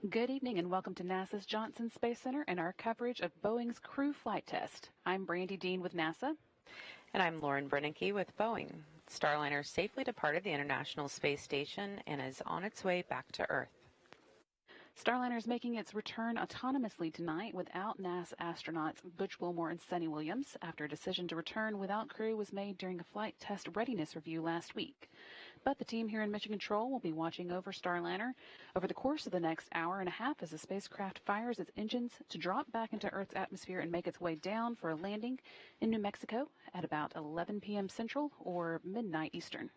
Good evening and welcome to NASA's Johnson Space Center and our coverage of Boeing's crew flight test. I'm Brandy Dean with NASA. And I'm Lauren Brennicke with Boeing. Starliner safely departed the International Space Station and is on its way back to Earth. Starliner is making its return autonomously tonight without NASA astronauts Butch, Wilmore, and Suni Williams after a decision to return without crew was made during a flight test readiness review last week. But the team here in Mission Control will be watching over Starliner over the course of the next hour and a half as the spacecraft fires its engines to drop back into Earth's atmosphere and make its way down for a landing in New Mexico at about 11 p.m. Central or midnight Eastern.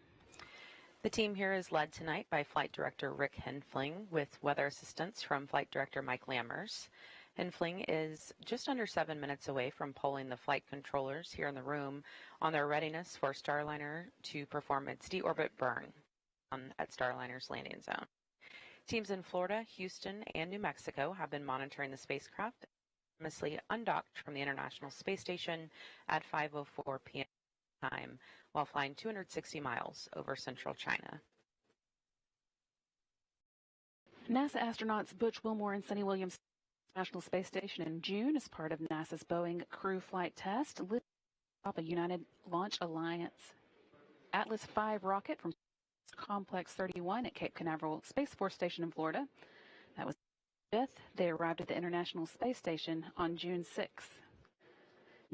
The team here is led tonight by Flight Director Rick Henfling with weather assistance from Flight Director Mike Lammers. Henfling is just under 7 minutes away from polling the flight controllers here in the room on their readiness for Starliner to perform its deorbit burn at Starliner's landing zone. Teams in Florida, Houston, and New Mexico have been monitoring the spacecraft famously undocked from the International Space Station at 5:04 p.m. time while flying 260 miles over central China. NASA astronauts Butch, Wilmore, and Suni Williams National Space Station in June as part of NASA's Boeing crew flight test lifted off a United Launch Alliance Atlas V rocket from Complex 31 at Cape Canaveral Space Force Station in Florida. That was 5th. They arrived at the International Space Station on June 6th.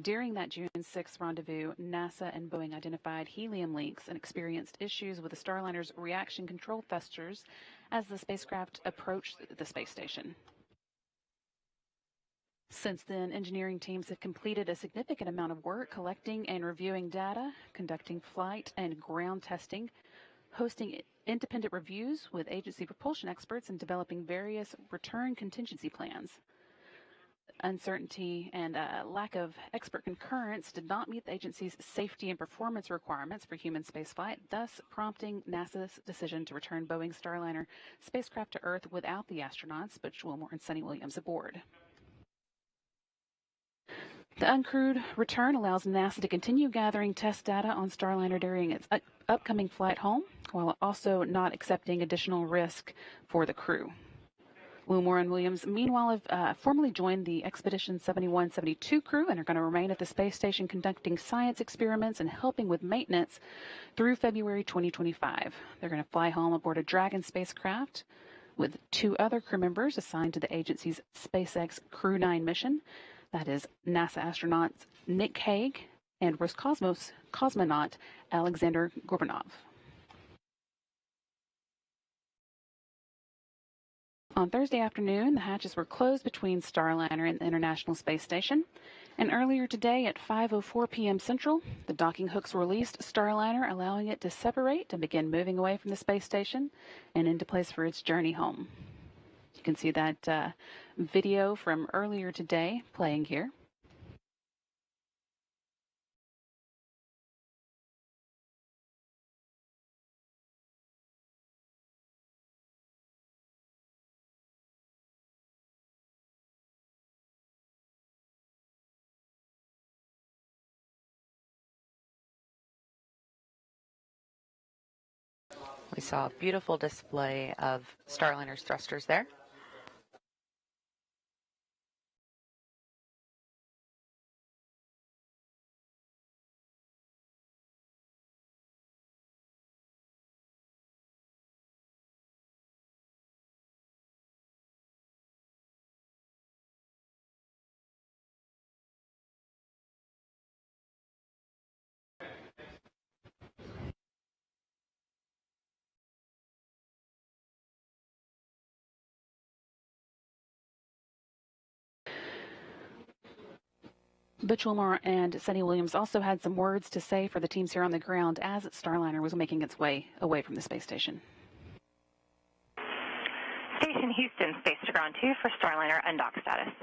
During that June 6th rendezvous, NASA and Boeing identified helium leaks and experienced issues with the Starliner's reaction control thrusters as the spacecraft approached the space station. Since then, engineering teams have completed a significant amount of work collecting and reviewing data, conducting flight and ground testing, hosting independent reviews with agency propulsion experts, and developing various return contingency plans. Uncertainty and lack of expert concurrence did not meet the agency's safety and performance requirements for human spaceflight, thus prompting NASA's decision to return Boeing Starliner spacecraft to Earth without the astronauts, Butch, Wilmore, and Suni Williams aboard. The uncrewed return allows NASA to continue gathering test data on Starliner during its upcoming flight home, while also not accepting additional risk for the crew. Wilmore and Williams, meanwhile, have formally joined the Expedition 71-72 crew and are going to remain at the space station conducting science experiments and helping with maintenance through February 2025. They're going to fly home aboard a Dragon spacecraft with 2 other crew members assigned to the agency's SpaceX Crew-9 mission. That is NASA astronauts Nick Hague and Roscosmos cosmonaut Alexander Gorbanov. On Thursday afternoon, the hatches were closed between Starliner and the International Space Station. And earlier today at 5:04 p.m. Central, the docking hooks released Starliner, allowing it to separate and begin moving away from the space station and into place for its journey home. You can see that video from earlier today playing here. We saw a beautiful display of Starliner's thrusters there. Butch Wilmore and Suni Williams also had some words to say for the teams here on the ground as Starliner was making its way away from the space station. Station Houston, space to ground 2 for Starliner undock status.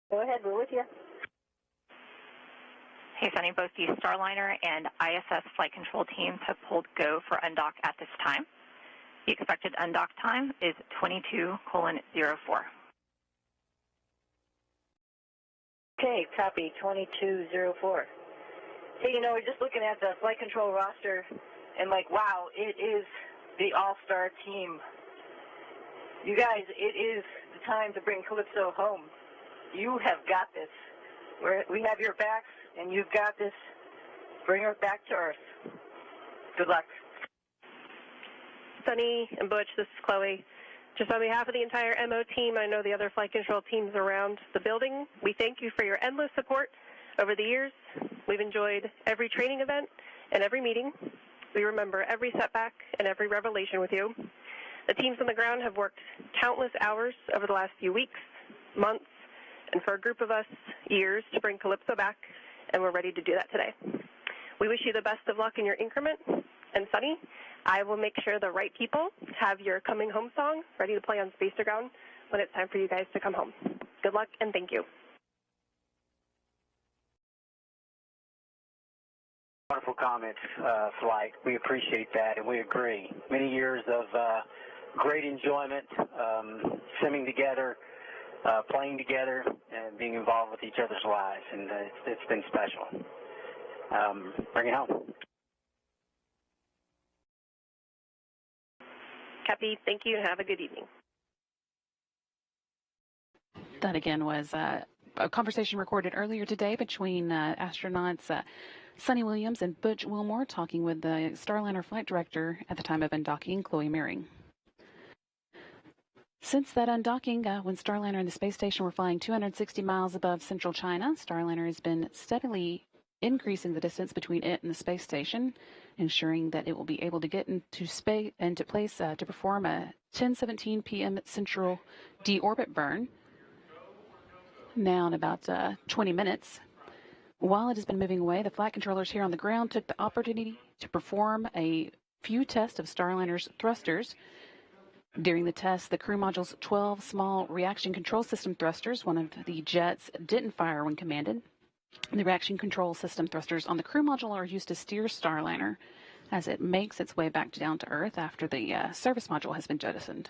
Go ahead, we're with you. Hey, Sunny, both the Starliner and ISS flight control teams have pulled go for undock at this time. The expected undock time is 22:04. Okay, copy, 22:04. Hey, we're just looking at the flight control roster, and wow, it is the all-star team. You guys, it is the time to bring Calypso home. You have got this. We have your backs, and you've got this. Bring her back to Earth. Good luck. Suni and Butch, this is Chloe. Just on behalf of the entire MO team, I know the other flight control teams around the building, we thank you for your endless support over the years. We've enjoyed every training event and every meeting. We remember every setback and every revelation with you. The teams on the ground have worked countless hours over the last few weeks, months, and for a group of us, years to bring Calypso back, and we're ready to do that today. We wish you the best of luck in your increment, and Suni, I will make sure the right people have your coming home song ready to play on Space Dragon when it's time for you guys to come home. Good luck and thank you. Wonderful comments, Flight. We appreciate that, and we agree. Many years of great enjoyment, simming together, playing together, and being involved with each other's lives, and it's been special. Bring it home. Copy. Thank you and have a good evening. That again was a conversation recorded earlier today between astronauts Suni Williams and Butch Wilmore talking with the Starliner flight director at the time of undocking, Chloe Mehring. Since that undocking, when Starliner and the space station were flying 260 miles above central China, Starliner has been steadily increasing the distance between it and the space station, ensuring that it will be able to get into space and to place to perform a 10:17 p.m. central deorbit burn. Now in about 20 minutes. While it has been moving away, the flight controllers here on the ground took the opportunity to perform a few tests of Starliner's thrusters. During the test, the crew module's 12 small reaction control system thrusters, one of the jets, didn't fire when commanded. The reaction control system thrusters on the crew module are used to steer Starliner as it makes its way back down to Earth after the service module has been jettisoned.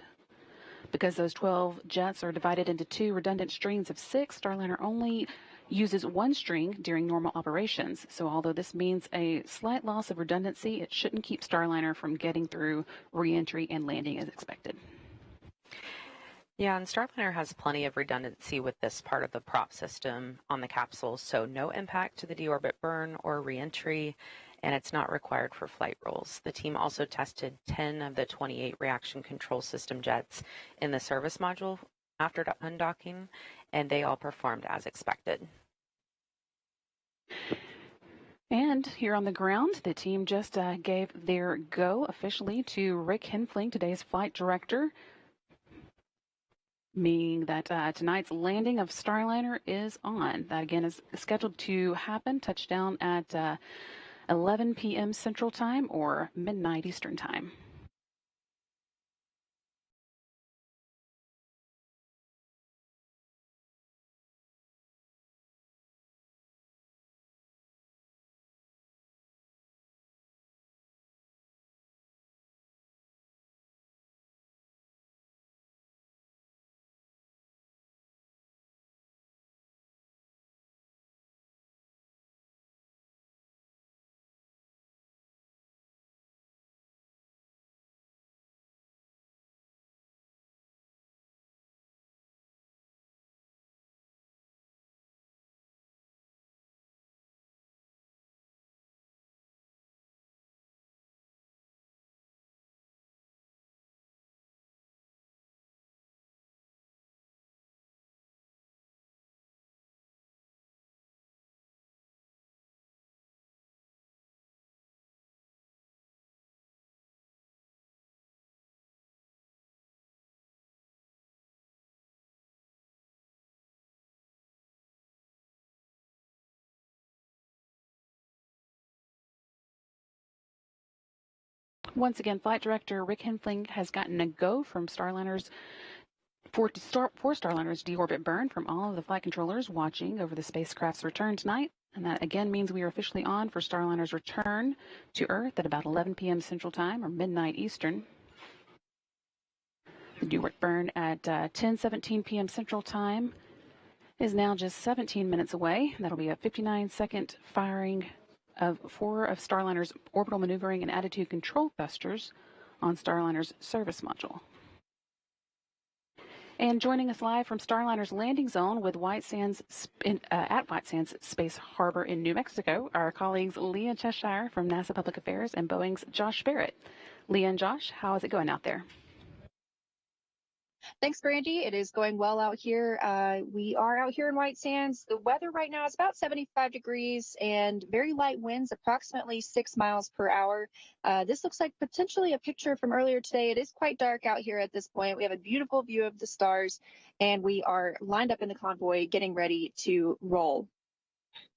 Because those 12 jets are divided into two redundant strings of 6, Starliner only uses one string during normal operations. So although this means a slight loss of redundancy, it shouldn't keep Starliner from getting through reentry and landing as expected. Yeah, and Starliner has plenty of redundancy with this part of the prop system on the capsule, so no impact to the deorbit burn or reentry, and it's not required for flight rules. The team also tested 10 of the 28 reaction control system jets in the service module after undocking, and they all performed as expected. And here on the ground, the team just gave their go officially to Rick Henfling, today's flight director, meaning that tonight's landing of Starliner is on. That, again, is scheduled to happen, touchdown at 11 p.m. Central Time or midnight Eastern Time. Once again, flight director Rick Henfling has gotten a go from Starliner's for Starliner's deorbit burn from all of the flight controllers watching over the spacecraft's return tonight. And that again means we are officially on for Starliner's return to Earth at about 11 p.m. Central Time or midnight Eastern. The deorbit burn at 10:17 p.m. Central Time is now just 17 minutes away. That'll be a 59-second firing of 4 of Starliner's orbital maneuvering and attitude control thrusters on Starliner's service module. And joining us live from Starliner's landing zone with White Sands at White Sands Space Harbor in New Mexico, our colleagues Leah Cheshire from NASA Public Affairs and Boeing's Josh Barrett. Leah and Josh, how is it going out there? Thanks, Brandy. It is going well out here. We are out here in White Sands. The weather right now is about 75 degrees and very light winds, approximately 6 miles per hour. This looks like potentially a picture from earlier today. It is quite dark out here at this point. We have a beautiful view of the stars, and we are lined up in the convoy getting ready to roll.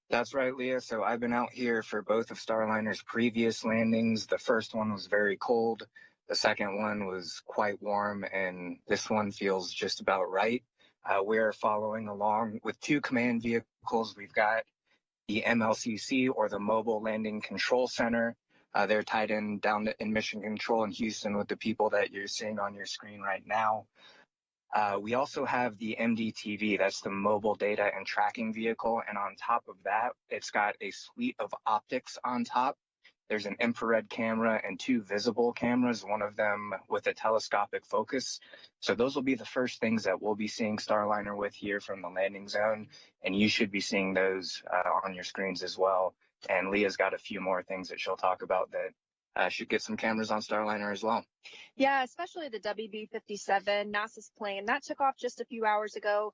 That's right, Leah. So I've been out here for both of Starliner's previous landings. The first one was very cold. The second one was quite warm, and this one feels just about right. We're following along with two command vehicles. We've got the MLCC, or the Mobile Landing Control Center. They're tied in down in Mission Control in Houston with the people that you're seeing on your screen right now. We also have the MDTV, that's the Mobile Data and Tracking Vehicle, and on top of that, it's got a suite of optics on top. There's an infrared camera and two visible cameras, one of them with a telescopic focus. So those will be the first things that we'll be seeing Starliner with here from the landing zone, and you should be seeing those on your screens as well. And Leah's got a few more things that she'll talk about that should get some cameras on Starliner as well. Yeah, especially the WB-57, NASA's plane. That took off just a few hours ago,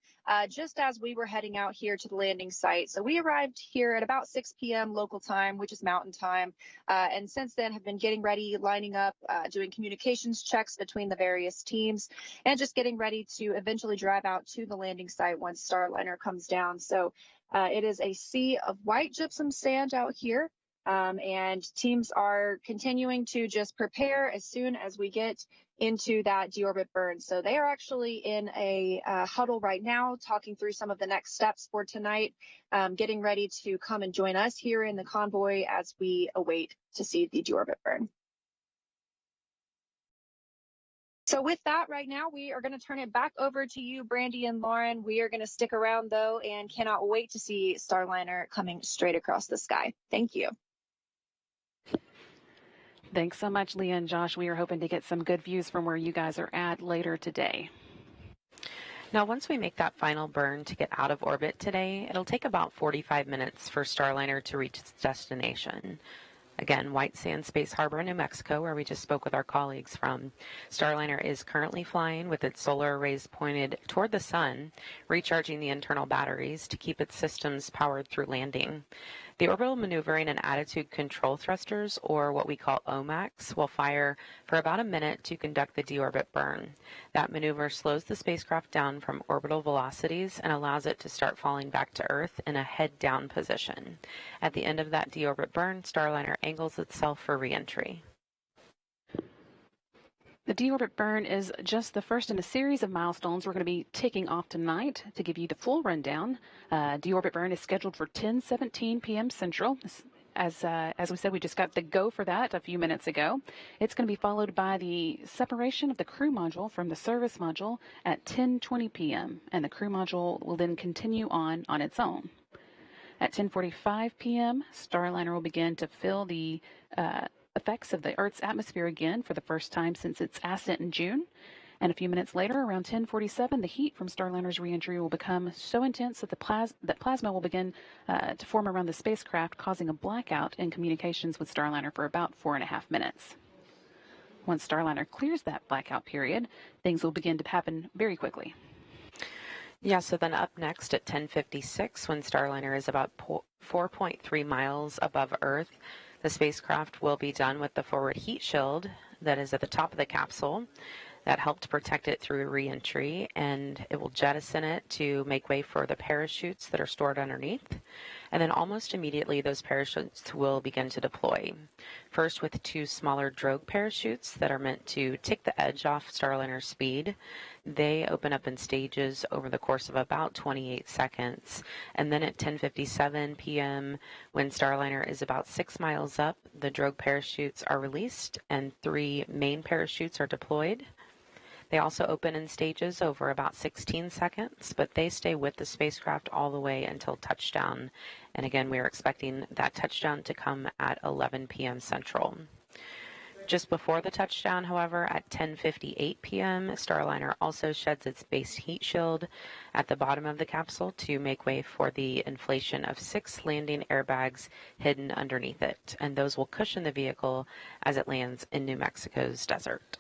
just as we were heading out here to the landing site. So we arrived here at about 6 p.m. local time, which is mountain time. And since then have been getting ready, lining up, doing communications checks between the various teams, and just getting ready to eventually drive out to the landing site once Starliner comes down. So it is a sea of white gypsum sand out here. And teams are continuing to just prepare as soon as we get into that deorbit burn. So they are actually in a huddle right now, talking through some of the next steps for tonight, getting ready to come and join us here in the convoy as we await to see the deorbit burn. So with that, right now, we are going to turn it back over to you, Brandy and Lauren. We are going to stick around, though, and cannot wait to see Starliner coming straight across the sky. Thank you. Thanks so much, Leah and Josh. We are hoping to get some good views from where you guys are at later today. Now, once we make that final burn to get out of orbit today, it'll take about 45 minutes for Starliner to reach its destination. Again, White Sands Space Harbor in New Mexico, where we just spoke with our colleagues from. Starliner is currently flying with its solar arrays pointed toward the sun, recharging the internal batteries to keep its systems powered through landing. The orbital maneuvering and attitude control thrusters, or what we call OMACs, will fire for about a minute to conduct the deorbit burn. That maneuver slows the spacecraft down from orbital velocities and allows it to start falling back to Earth in a head-down position. At the end of that deorbit burn, Starliner angles itself for reentry. The deorbit burn is just the first in a series of milestones we're going to be taking off tonight. To give you the full rundown, deorbit burn is scheduled for 10:17 p.m. Central. As we said, we just got the go for that a few minutes ago. It's going to be followed by the separation of the crew module from the service module at 10:20 p.m., and the crew module will then continue on its own. At 10:45 p.m., Starliner will begin to feel the effects of the Earth's atmosphere again for the first time since its ascent in June. And a few minutes later, around 10:47, the heat from Starliner's reentry will become so intense that plasma will begin to form around the spacecraft, causing a blackout in communications with Starliner for about 4.5 minutes. Once Starliner clears that blackout period, things will begin to happen very quickly. Yeah, so then up next at 10:56, when Starliner is about 4.3 miles above Earth, the spacecraft will be done with the forward heat shield that is at the top of the capsule that helped protect it through reentry, and it will jettison it to make way for the parachutes that are stored underneath. And then almost immediately, those parachutes will begin to deploy. First with two smaller drogue parachutes that are meant to take the edge off Starliner's speed. They open up in stages over the course of about 28 seconds. And then at 10:57 p.m., when Starliner is about 6 miles up, the drogue parachutes are released and 3 main parachutes are deployed. They also open in stages over about 16 seconds, but they stay with the spacecraft all the way until touchdown. And again, we are expecting that touchdown to come at 11 p.m. Central. Just before the touchdown, however, at 10:58 p.m., Starliner also sheds its base heat shield at the bottom of the capsule to make way for the inflation of 6 landing airbags hidden underneath it, and those will cushion the vehicle as it lands in New Mexico's desert.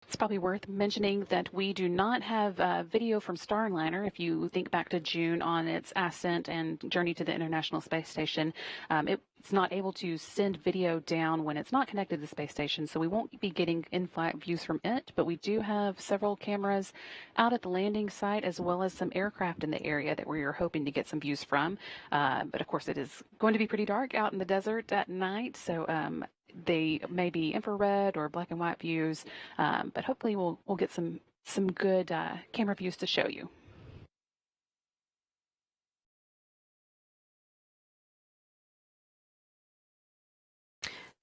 It's probably worth mentioning that we do not have video from Starliner. If you think back to June on its ascent and journey to the International Space Station, it's not able to send video down when it's not connected to the space station, so we won't be getting in-flight views from it, but we do have several cameras out at the landing site as well as some aircraft in the area that we are hoping to get some views from. But of course, it is going to be pretty dark out in the desert at night, so they may be infrared or black and white views, but hopefully we'll get some good camera views to show you.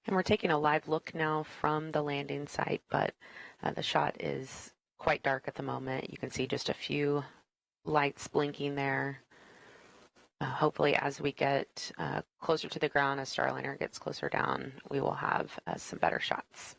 And we're taking a live look now from the landing site, but the shot is quite dark at the moment. You can see just a few lights blinking there. Hopefully, as we get closer to the ground, as Starliner gets closer down, we will have some better shots.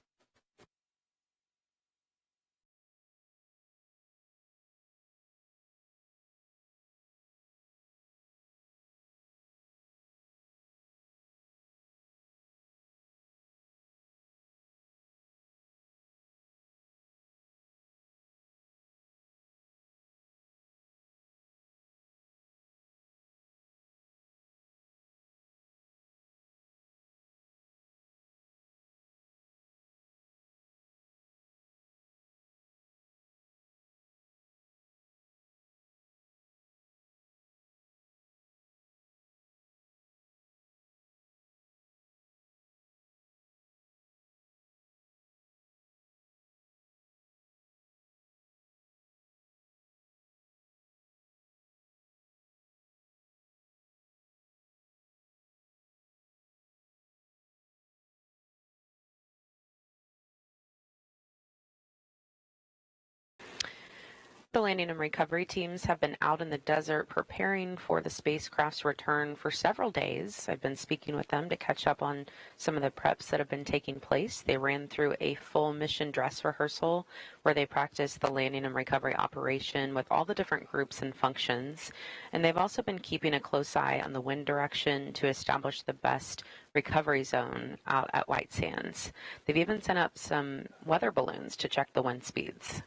The landing and recovery teams have been out in the desert preparing for the spacecraft's return for several days. I've been speaking with them to catch up on some of the preps that have been taking place. They ran through a full mission dress rehearsal where they practiced the landing and recovery operation with all the different groups and functions. And they've also been keeping a close eye on the wind direction to establish the best recovery zone out at White Sands. They've even sent up some weather balloons to check the wind speeds.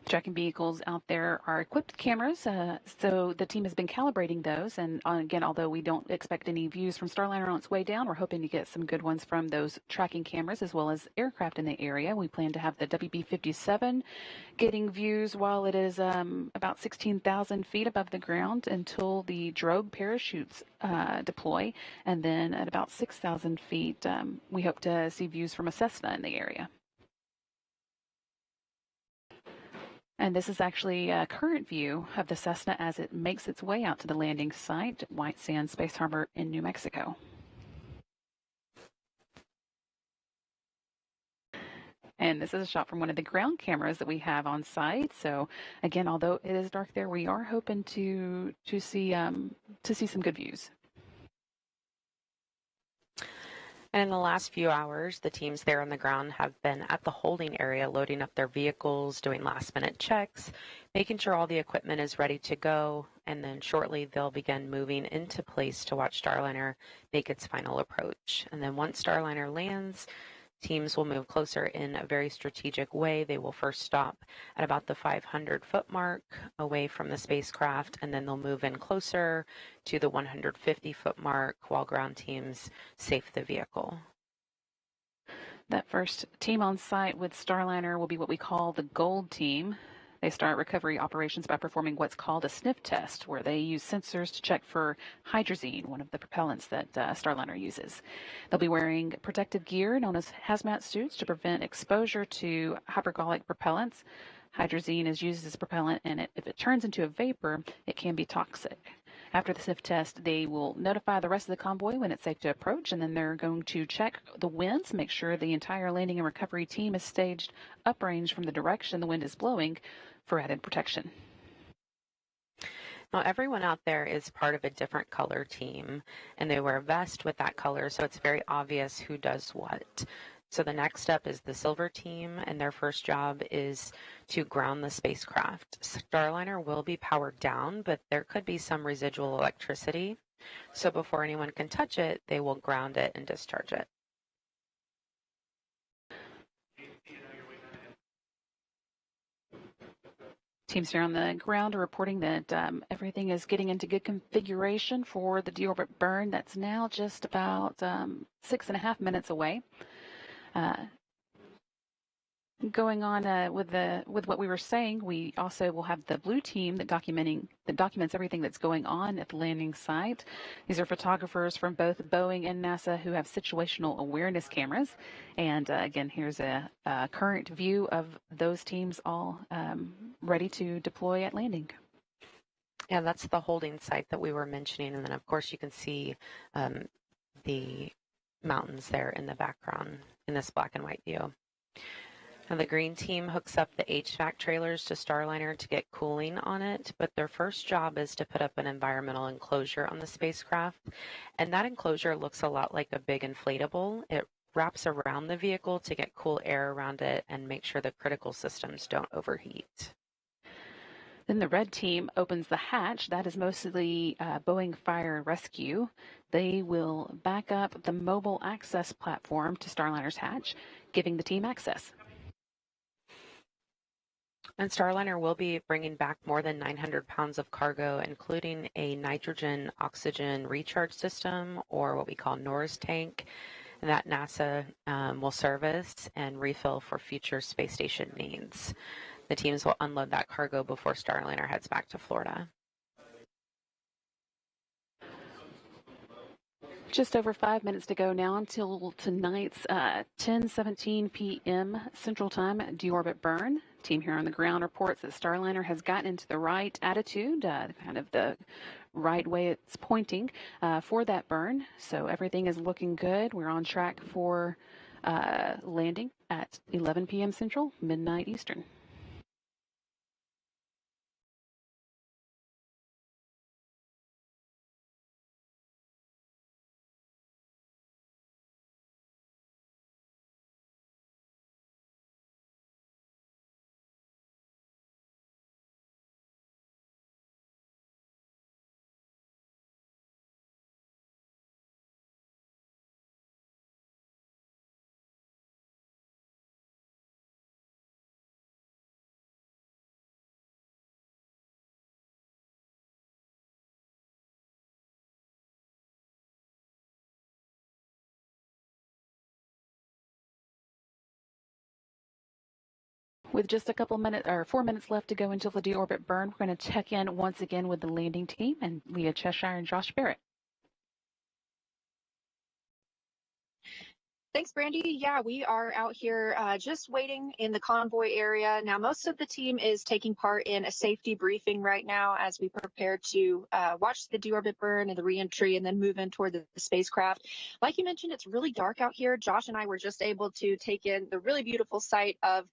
Tracking vehicles out there are equipped with cameras, so the team has been calibrating those. And again, although we don't expect any views from Starliner on its way down, we're hoping to get some good ones from those tracking cameras as well as aircraft in the area. We plan to have the WB-57 getting views while it is about 16,000 feet above the ground until the drogue parachutes deploy. And then at about 6,000 feet, we hope to see views from a Cessna in the area. And this is actually a current view of the Cessna as it makes its way out to the landing site, White Sands Space Harbor in New Mexico. And this is a shot from one of the ground cameras that we have on site. So again, although it is dark there, we are hoping to see some good views. And in the last few hours, the teams there on the ground have been at the holding area, loading up their vehicles, doing last-minute checks, making sure all the equipment is ready to go, and then shortly they'll begin moving into place to watch Starliner make its final approach. And then once Starliner lands, teams will move closer in a very strategic way. They will first stop at about the 500-foot mark away from the spacecraft, and then they'll move in closer to the 150-foot mark while ground teams safe the vehicle. That first team on site with Starliner will be what we call the Gold Team. They start recovery operations by performing what's called a sniff test, where they use sensors to check for hydrazine, one of the propellants that Starliner uses. They'll be wearing protective gear known as hazmat suits to prevent exposure to hypergolic propellants. Hydrazine is used as a propellant, and if it turns into a vapor, it can be toxic. After the sniff test, they will notify the rest of the convoy when it's safe to approach, and then they're going to check the winds, make sure the entire landing and recovery team is staged uprange from the direction the wind is blowing for added protection. Now, everyone out there is part of a different color team, and they wear a vest with that color, so it's very obvious who does what. So the next step is the silver team, and their first job is to ground the spacecraft. Starliner will be powered down, but there could be some residual electricity. So before anyone can touch it, they will ground it and discharge it. Teams here on the ground are reporting that everything is getting into good configuration for the deorbit burn. That's now just about 6.5 minutes away. Going on with what we were saying, we also will have the blue team that documents everything that's going on at the landing site. These are photographers from both Boeing and NASA who have situational awareness cameras. And again, here's a current view of those teams all ready to deploy at landing. Yeah, that's the holding site that we were mentioning. And then, of course, you can see the mountains there in the background in this black and white view. Now, the green team hooks up the HVAC trailers to Starliner to get cooling on it, but their first job is to put up an environmental enclosure on the spacecraft, and that enclosure looks a lot like a big inflatable. It wraps around the vehicle to get cool air around it and make sure the critical systems don't overheat. Then the red team opens the hatch. That is mostly Boeing Fire and Rescue. They will back up the mobile access platform to Starliner's hatch, giving the team access. And Starliner will be bringing back more than 900 pounds of cargo, including a nitrogen oxygen recharge system, or what we call NORS tank, that NASA will service and refill for future space station needs. The teams will unload that cargo before Starliner heads back to Florida. Just over 5 minutes to go now until tonight's 10:17 p.m. Central Time deorbit burn. Team here on the ground reports that Starliner has gotten into the right attitude, kind of the right way it's pointing for that burn. So everything is looking good. We're on track for landing at 11 p.m. Central, midnight Eastern. With just a couple minutes or 4 minutes left to go until the deorbit burn, we're going to check in once again with the landing team and Leah Cheshire and Josh Barrett. Thanks, Brandy. Yeah, we are out here just waiting in the convoy area. Now, most of the team is taking part in a safety briefing right now as we prepare to watch the deorbit burn and the reentry and then move in toward the spacecraft. Like you mentioned, it's really dark out here. Josh and I were just able to take in the really beautiful sight of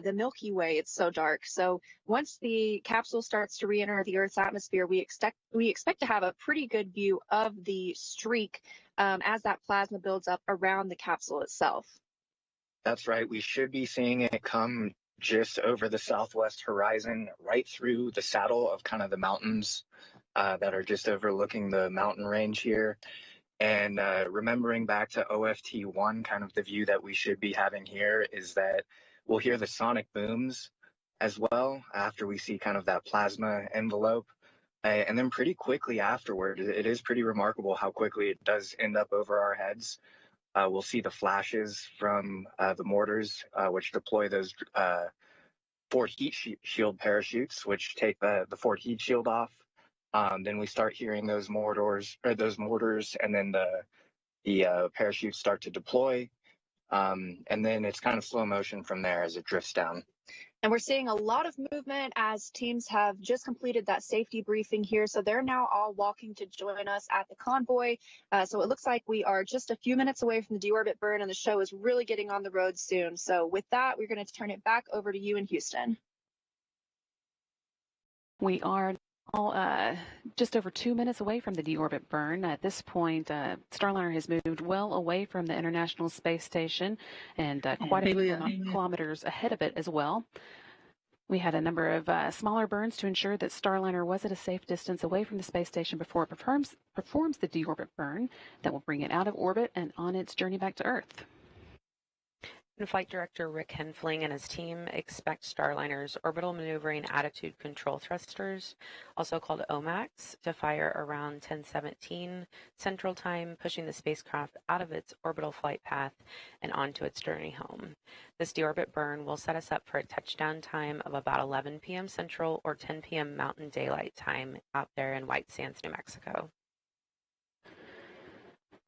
the Milky Way. It's so dark. So once the capsule starts to re-enter the Earth's atmosphere, we expect to have a pretty good view of the streak as that plasma builds up around the capsule itself. That's right. We should be seeing it come just over the southwest horizon, right through the saddle of kind of the mountains that are just overlooking the mountain range here. And remembering back to OFT1, kind of the view that we should be having here is that we'll hear the sonic booms as well after we see kind of that plasma envelope. And then pretty quickly afterward, it is pretty remarkable how quickly it does end up over our heads. We'll see the flashes from the mortars, which deploy those forward heat shield parachutes, which take the forward heat shield off. Then we start hearing those mortars, and then the parachutes start to deploy. And then it's kind of slow motion from there as it drifts down. And we're seeing a lot of movement as teams have just completed that safety briefing here. So they're now all walking to join us at the convoy. So it looks like we are just a few minutes away from the deorbit burn, and the show is really getting on the road soon. So with that, we're going to turn it back over to you in Houston. We are Just over 2 minutes away from the deorbit burn. At this point, Starliner has moved well away from the International Space Station and quite a few kilometers ahead of it as well. We had a number of smaller burns to ensure that Starliner was at a safe distance away from the space station before it performs the deorbit burn that will bring it out of orbit and on its journey back to Earth. And Flight Director Rick Henfling and his team expect Starliner's orbital maneuvering attitude control thrusters, also called OMACs, to fire around 10:17 Central Time, pushing the spacecraft out of its orbital flight path and onto its journey home. This deorbit burn will set us up for a touchdown time of about 11 p.m. Central or 10 p.m. Mountain Daylight Time out there in White Sands, New Mexico.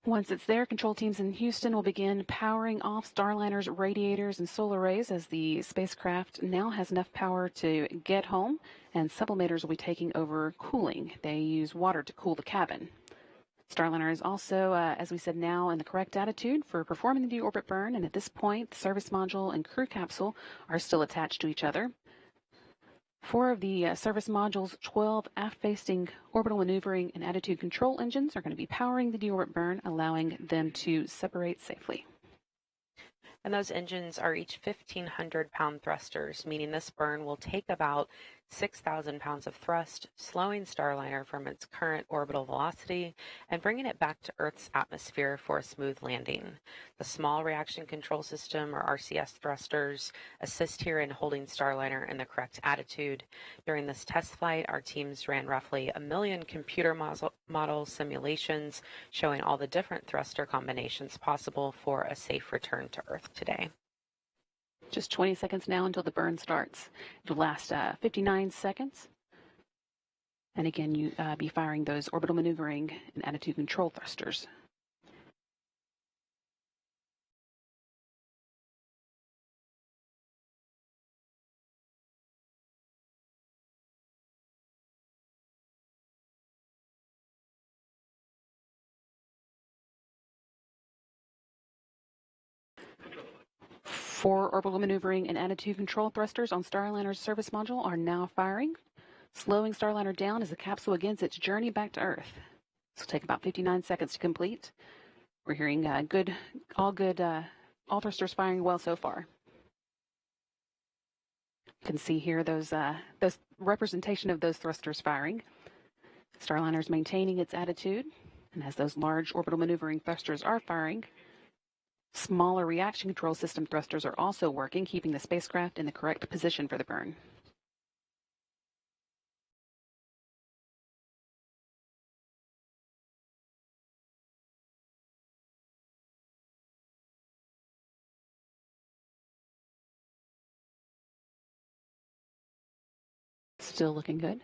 Once it's there, control teams in Houston will begin powering off Starliner's radiators and solar arrays as the spacecraft now has enough power to get home, and sublimators will be taking over cooling. They use water to cool the cabin. Starliner is also, as we said, now in the correct attitude for performing the deorbit burn, and at this point, the service module and crew capsule are still attached to each other. 4 of the service module's 12 aft-facing orbital maneuvering and attitude control engines are going to be powering the deorbit burn, allowing them to separate safely. And those engines are each 1,500-pound thrusters, meaning this burn will take about 6,000 pounds of thrust, slowing Starliner from its current orbital velocity and bringing it back to Earth's atmosphere for a smooth landing. The small reaction control system, or RCS thrusters, assist here in holding Starliner in the correct attitude. During this test flight, our teams ran roughly 1 million computer model simulations showing all the different thruster combinations possible for a safe return to Earth today. Just 20 seconds now until the burn starts. It'll last 59 seconds. And again, you be firing those orbital maneuvering and attitude control thrusters. Four orbital maneuvering and attitude control thrusters on Starliner's service module are now firing, slowing Starliner down as the capsule begins its journey back to Earth. This will take about 59 seconds to complete. We're hearing all thrusters firing well so far. You can see here those representation of those thrusters firing. Starliner is maintaining its attitude, and as those large orbital maneuvering thrusters are firing, smaller reaction control system thrusters are also working, keeping the spacecraft in the correct position for the burn. Still looking good.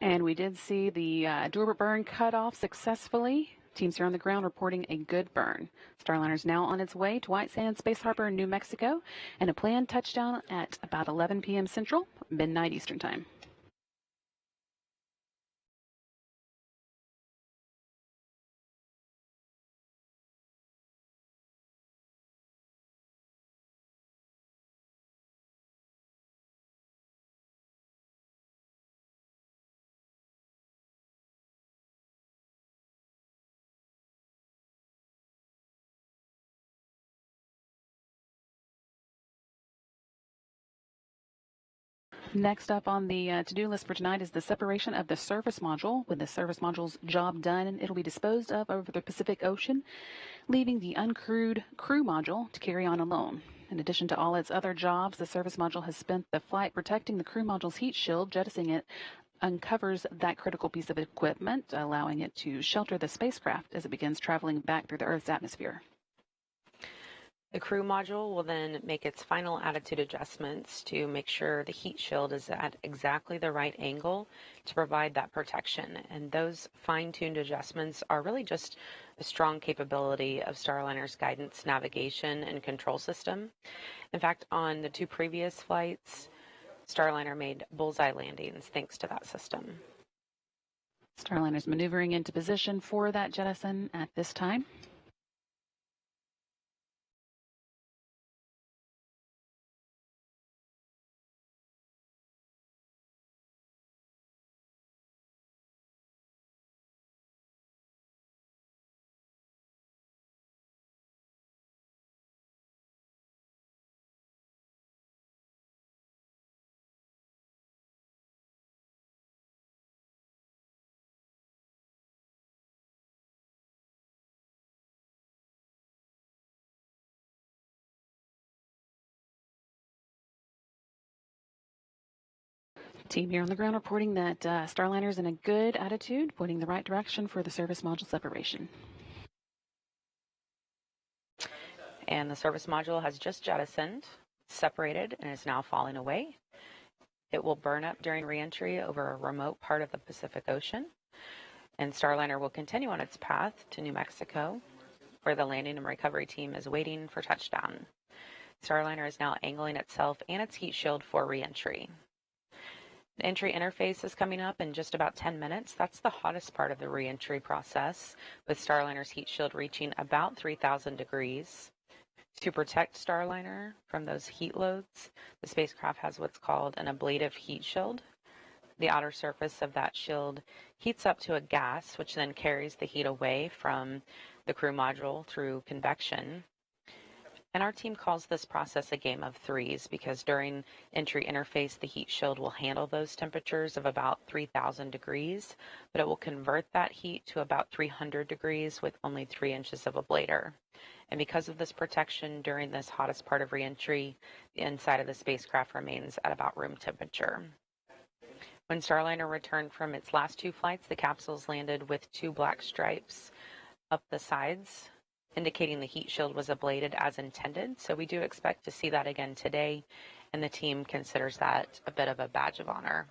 And we did see the deorbit burn cut off successfully. Teams here on the ground reporting a good burn. Starliner is now on its way to White Sands Space Harbor in New Mexico, and a planned touchdown at about 11 p.m. Central, midnight Eastern Time. Next up on the to-do list for tonight is the separation of the service module. With the service module's job done, it'll be disposed of over the Pacific Ocean, leaving the uncrewed crew module to carry on alone. In addition to all its other jobs, the service module has spent the flight protecting the crew module's heat shield. Jettisoning it uncovers that critical piece of equipment, allowing it to shelter the spacecraft as it begins traveling back through the Earth's atmosphere. The crew module will then make its final attitude adjustments to make sure the heat shield is at exactly the right angle to provide that protection. And those fine-tuned adjustments are really just a strong capability of Starliner's guidance, navigation, and control system. In fact, on the 2 previous flights, Starliner made bullseye landings thanks to that system. Starliner's maneuvering into position for that jettison at this time. Team here on the ground reporting that Starliner's in a good attitude, pointing the right direction for the service module separation. And the service module has just jettisoned, separated, and is now falling away. It will burn up during reentry over a remote part of the Pacific Ocean. And Starliner will continue on its path to New Mexico, where the landing and recovery team is waiting for touchdown. Starliner is now angling itself and its heat shield for reentry. The entry interface is coming up in just about 10 minutes. That's the hottest part of the reentry process, with Starliner's heat shield reaching about 3,000 degrees. To protect Starliner from those heat loads, the spacecraft has what's called an ablative heat shield. The outer surface of that shield heats up to a gas, which then carries the heat away from the crew module through convection. And our team calls this process a game of threes because during entry interface, the heat shield will handle those temperatures of about 3,000 degrees, but it will convert that heat to about 300 degrees with only 3 inches of ablator. And because of this protection during this hottest part of reentry, the inside of the spacecraft remains at about room temperature. When Starliner returned from its last 2 flights, the capsules landed with 2 black stripes up the sides, indicating the heat shield was ablated as intended. So we do expect to see that again today, and the team considers that a bit of a badge of honor.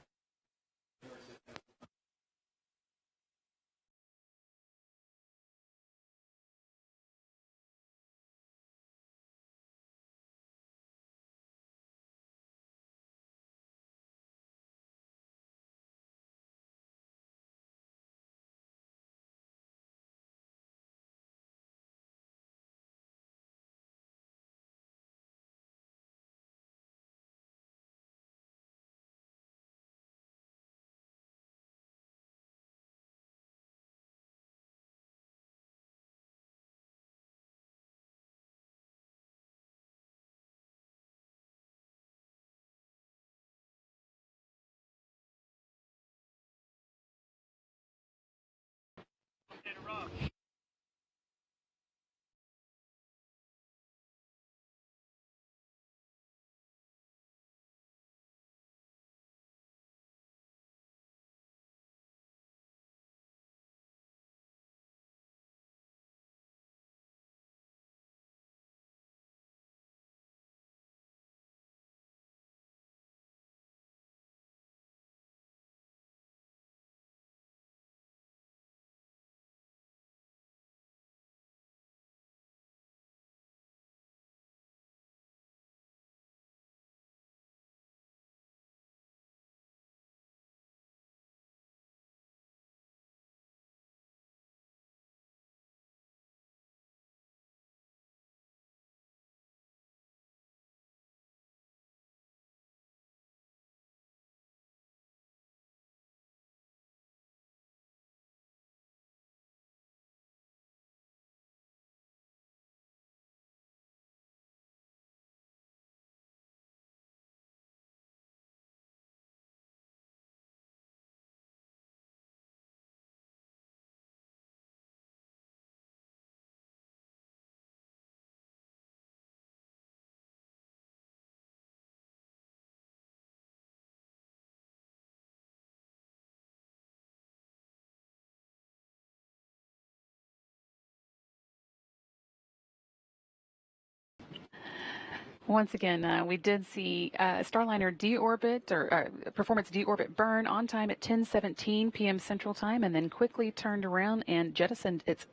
Once again, we did see Starliner deorbit or perform its deorbit burn on time at 10:17 p.m. Central Time, and then quickly turned around and jettisoned its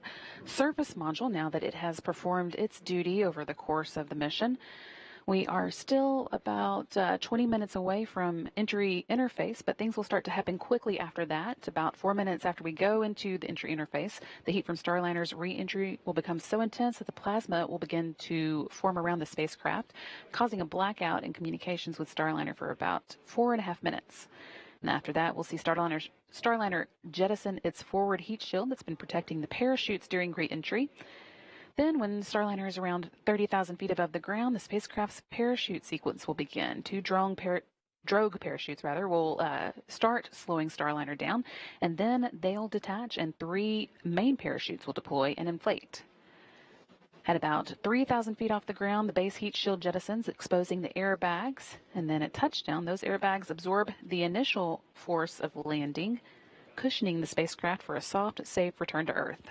service module now that it has performed its duty over the course of the mission. We are still about 20 minutes away from entry interface, but things will start to happen quickly after that. About 4 minutes after we go into the entry interface, the heat from Starliner's re-entry will become so intense that the plasma will begin to form around the spacecraft, causing a blackout in communications with Starliner for about 4.5 minutes. And after that, we'll see Starliner jettison its forward heat shield that's been protecting the parachutes during re-entry. Then, when Starliner is around 30,000 feet above the ground, the spacecraft's parachute sequence will begin. Two drogue parachutes will start slowing Starliner down, and then they'll detach, and 3 main parachutes will deploy and inflate. At about 3,000 feet off the ground, the base heat shield jettisons, exposing the airbags, and then at touchdown, those airbags absorb the initial force of landing, cushioning the spacecraft for a soft, safe return to Earth.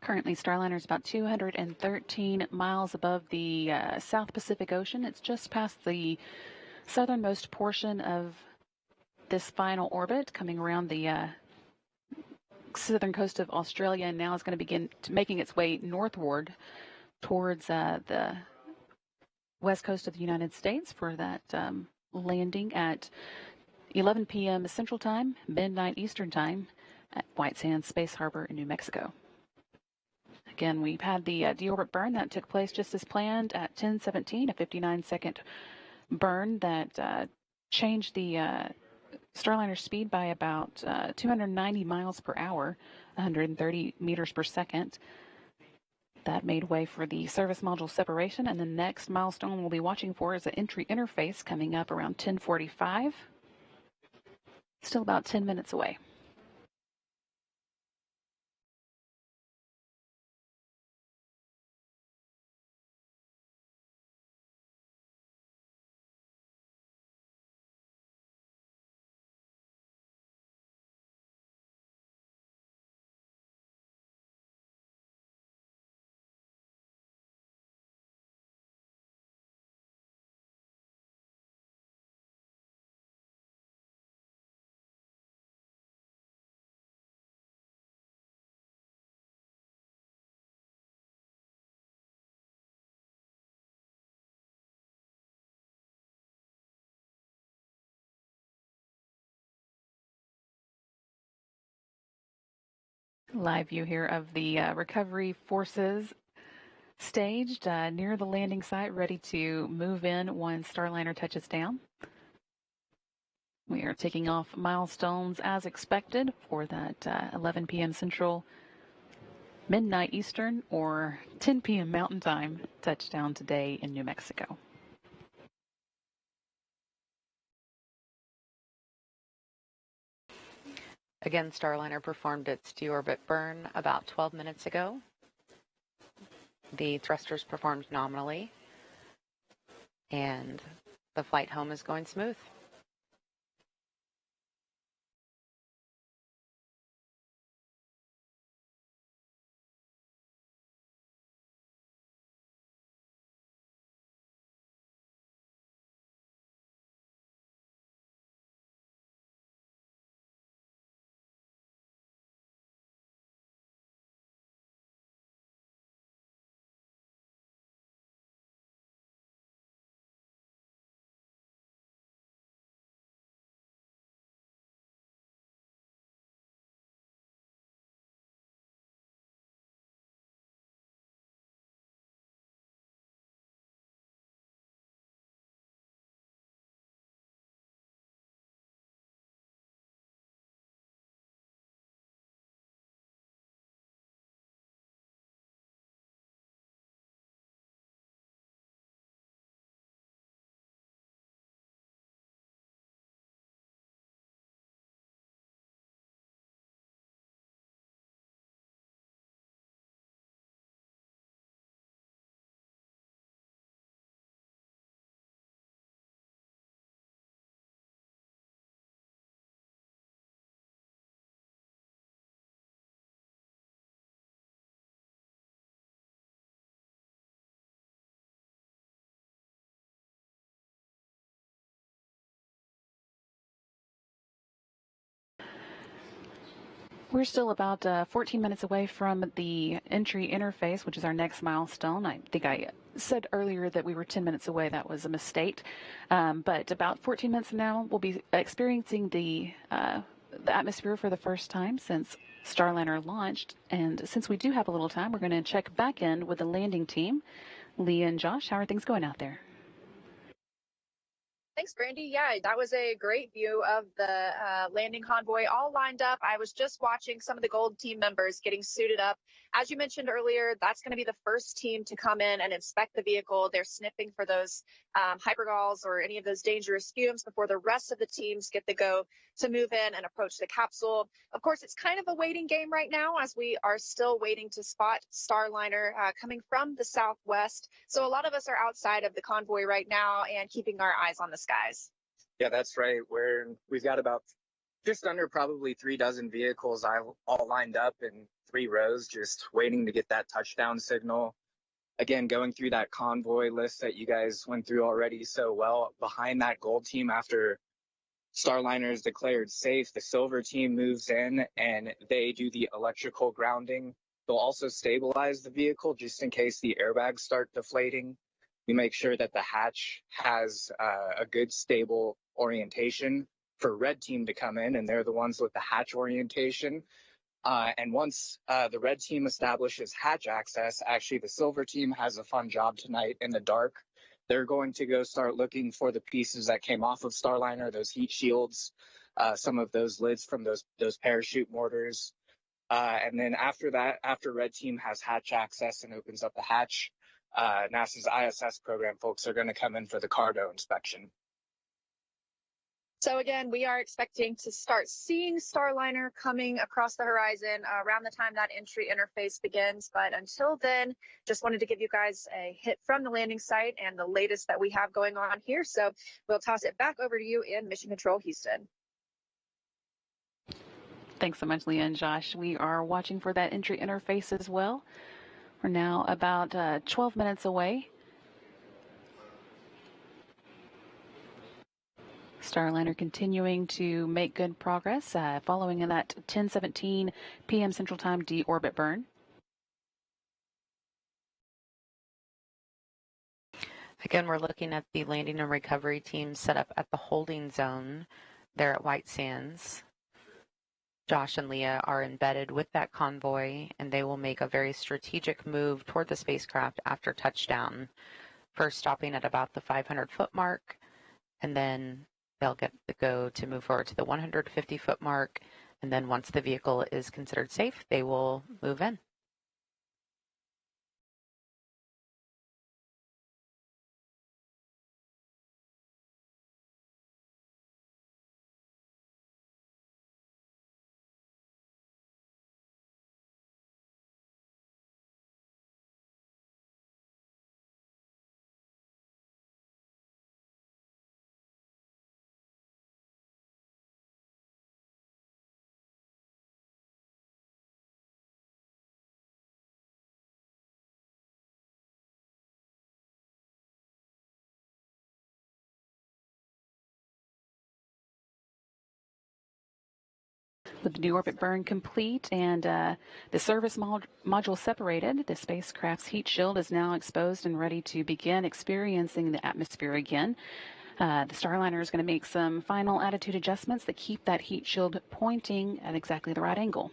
Currently, Starliner is about 213 miles above the South Pacific Ocean. It's just past the southernmost portion of this final orbit, coming around the southern coast of Australia, and now is going to begin making its way northward towards the west coast of the United States for that landing at 11 p.m. Central Time, midnight Eastern Time at White Sands Space Harbor in New Mexico. Again, we've had the deorbit burn that took place just as planned at 10:17, a 59-second burn that changed the Starliner speed by about 290 miles per hour, 130 meters per second. That made way for the service module separation, and the next milestone we'll be watching for is the entry interface coming up around 10:45. Still about 10 minutes away. Live view here of the recovery forces staged near the landing site, ready to move in once Starliner touches down. We are taking off milestones as expected for that 11 p.m. Central, midnight Eastern, or 10 p.m. Mountain Time touchdown today in New Mexico. Again, Starliner performed its deorbit burn about 12 minutes ago. The thrusters performed nominally, and the flight home is going smooth. We're still about 14 minutes away from the entry interface, which is our next milestone. I think I said earlier that we were 10 minutes away. That was a mistake. But about 14 minutes from now, we'll be experiencing the atmosphere for the first time since Starliner launched. And since we do have a little time, we're going to check back in with the landing team. Leah and Josh, how are things going out there? Thanks, Brandy. Yeah, that was a great view of the landing convoy all lined up. I was just watching some of the Gold team members getting suited up. As you mentioned earlier, that's going to be the first team to come in and inspect the vehicle. They're sniffing for those hypergalls or any of those dangerous fumes before the rest of the teams get the go to move in and approach the capsule. Of course, it's kind of a waiting game right now as we are still waiting to spot Starliner coming from the southwest. So a lot of us are outside of the convoy right now and keeping our eyes on the skies. Yeah, that's right. We've got about just under probably 3 dozen vehicles all lined up in 3 rows, just waiting to get that touchdown signal. Again, going through that convoy list that you guys went through already so well, behind that Gold team, after Starliner is declared safe, the Silver team moves in and they do the electrical grounding. They'll also stabilize the vehicle just in case the airbags start deflating. We make sure that the hatch has a good stable orientation for Red team to come in, and they're the ones with the hatch orientation. And once the Red team establishes hatch access, actually the Silver team has a fun job tonight in the dark. They're going to go start looking for the pieces that came off of Starliner, those heat shields, some of those lids from those parachute mortars. And then after that, after Red team has hatch access and opens up the hatch, NASA's ISS program folks are going to come in for the cargo inspection. So again, we are expecting to start seeing Starliner coming across the horizon around the time that entry interface begins. But until then, just wanted to give you guys a hit from the landing site and the latest that we have going on here. So we'll toss it back over to you in Mission Control, Houston. Thanks so much, Leah and Josh. We are watching for that entry interface as well. We're now about 12 minutes away. Starliner continuing to make good progress following in that 10:17 p.m. Central Time deorbit burn. Again, we're looking at the landing and recovery team set up at the holding zone there at White Sands. Josh and Leah are embedded with that convoy, and they will make a very strategic move toward the spacecraft after touchdown, first stopping at about the 500-foot mark, and then they'll get the go to move forward to the 150-foot mark, and then once the vehicle is considered safe, they will move in. With the deorbit burn complete and the service module separated, the spacecraft's heat shield is now exposed and ready to begin experiencing the atmosphere again. The Starliner is going to make some final attitude adjustments that keep that heat shield pointing at exactly the right angle.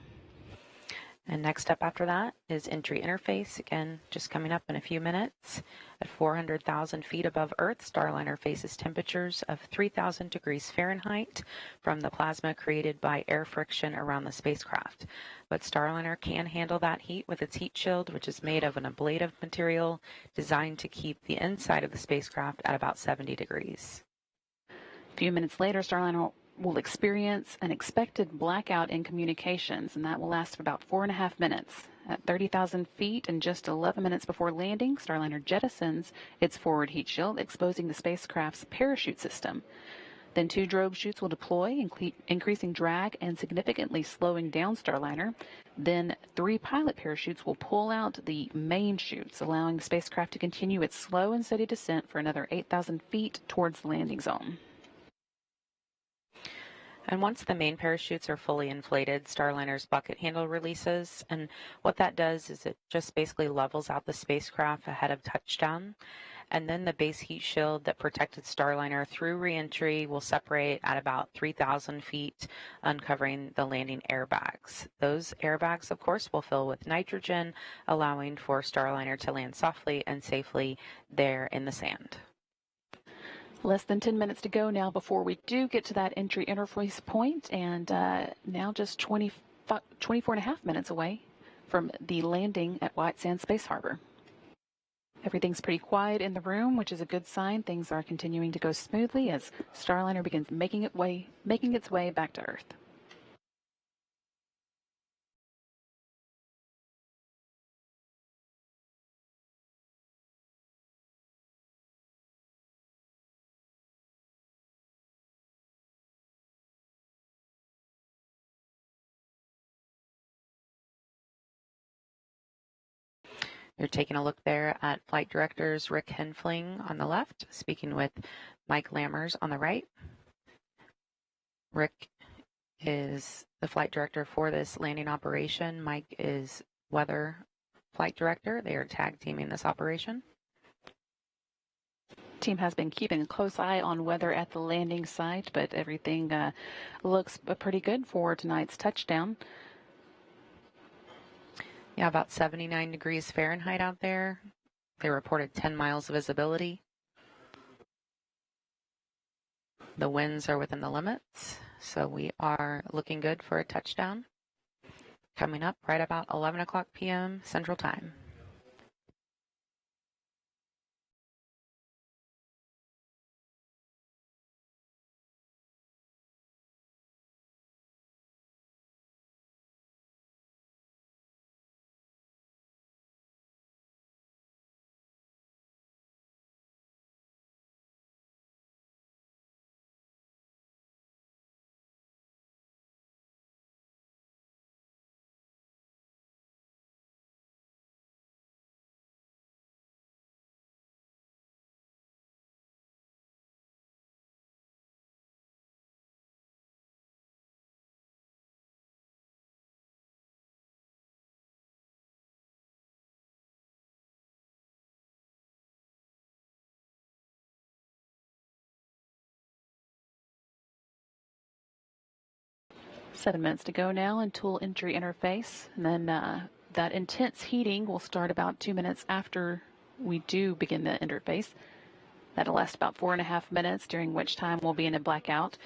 And next up after that is entry interface, again, just coming up in a few minutes. At 400,000 feet above Earth, Starliner faces temperatures of 3,000 degrees Fahrenheit from the plasma created by air friction around the spacecraft. But Starliner can handle that heat with its heat shield, which is made of an ablative material designed to keep the inside of the spacecraft at about 70 degrees. A few minutes later, Starliner will experience an expected blackout in communications, and that will last for about 4.5 minutes. At 30,000 feet and just 11 minutes before landing, Starliner jettisons its forward heat shield, exposing the spacecraft's parachute system. Then 2 drogue chutes will deploy, increasing drag and significantly slowing down Starliner. Then 3 pilot parachutes will pull out the main chutes, allowing the spacecraft to continue its slow and steady descent for another 8,000 feet towards the landing zone. And once the main parachutes are fully inflated, Starliner's bucket handle releases. And what that does is it just basically levels out the spacecraft ahead of touchdown. And then the base heat shield that protected Starliner through reentry will separate at about 3,000 feet, uncovering the landing airbags. Those airbags, of course, will fill with nitrogen, allowing for Starliner to land softly and safely there in the sand. Less than 10 minutes to go now before we do get to that entry interface point, and now just 24 and a half minutes away from the landing at White Sands Space Harbor. Everything's pretty quiet in the room, which is a good sign. Things are continuing to go smoothly as Starliner begins making its way back to Earth. You're taking a look there at Flight Directors Rick Henfling on the left, speaking with Mike Lammers on the right. Rick is the flight director for this landing operation. Mike is weather flight director. They are tag teaming this operation. Team has been keeping a close eye on weather at the landing site, but everything looks pretty good for tonight's touchdown. Yeah, about 79 degrees Fahrenheit out there. They reported 10 miles of visibility. The winds are within the limits, so we are looking good for a touchdown. Coming up right about 11 o'clock p.m. Central Time. Seven minutes to go now until entry interface, and then that intense heating will start about 2 minutes after we do begin the interface. That'll last about 4.5 minutes, during which time we'll be in a blackout.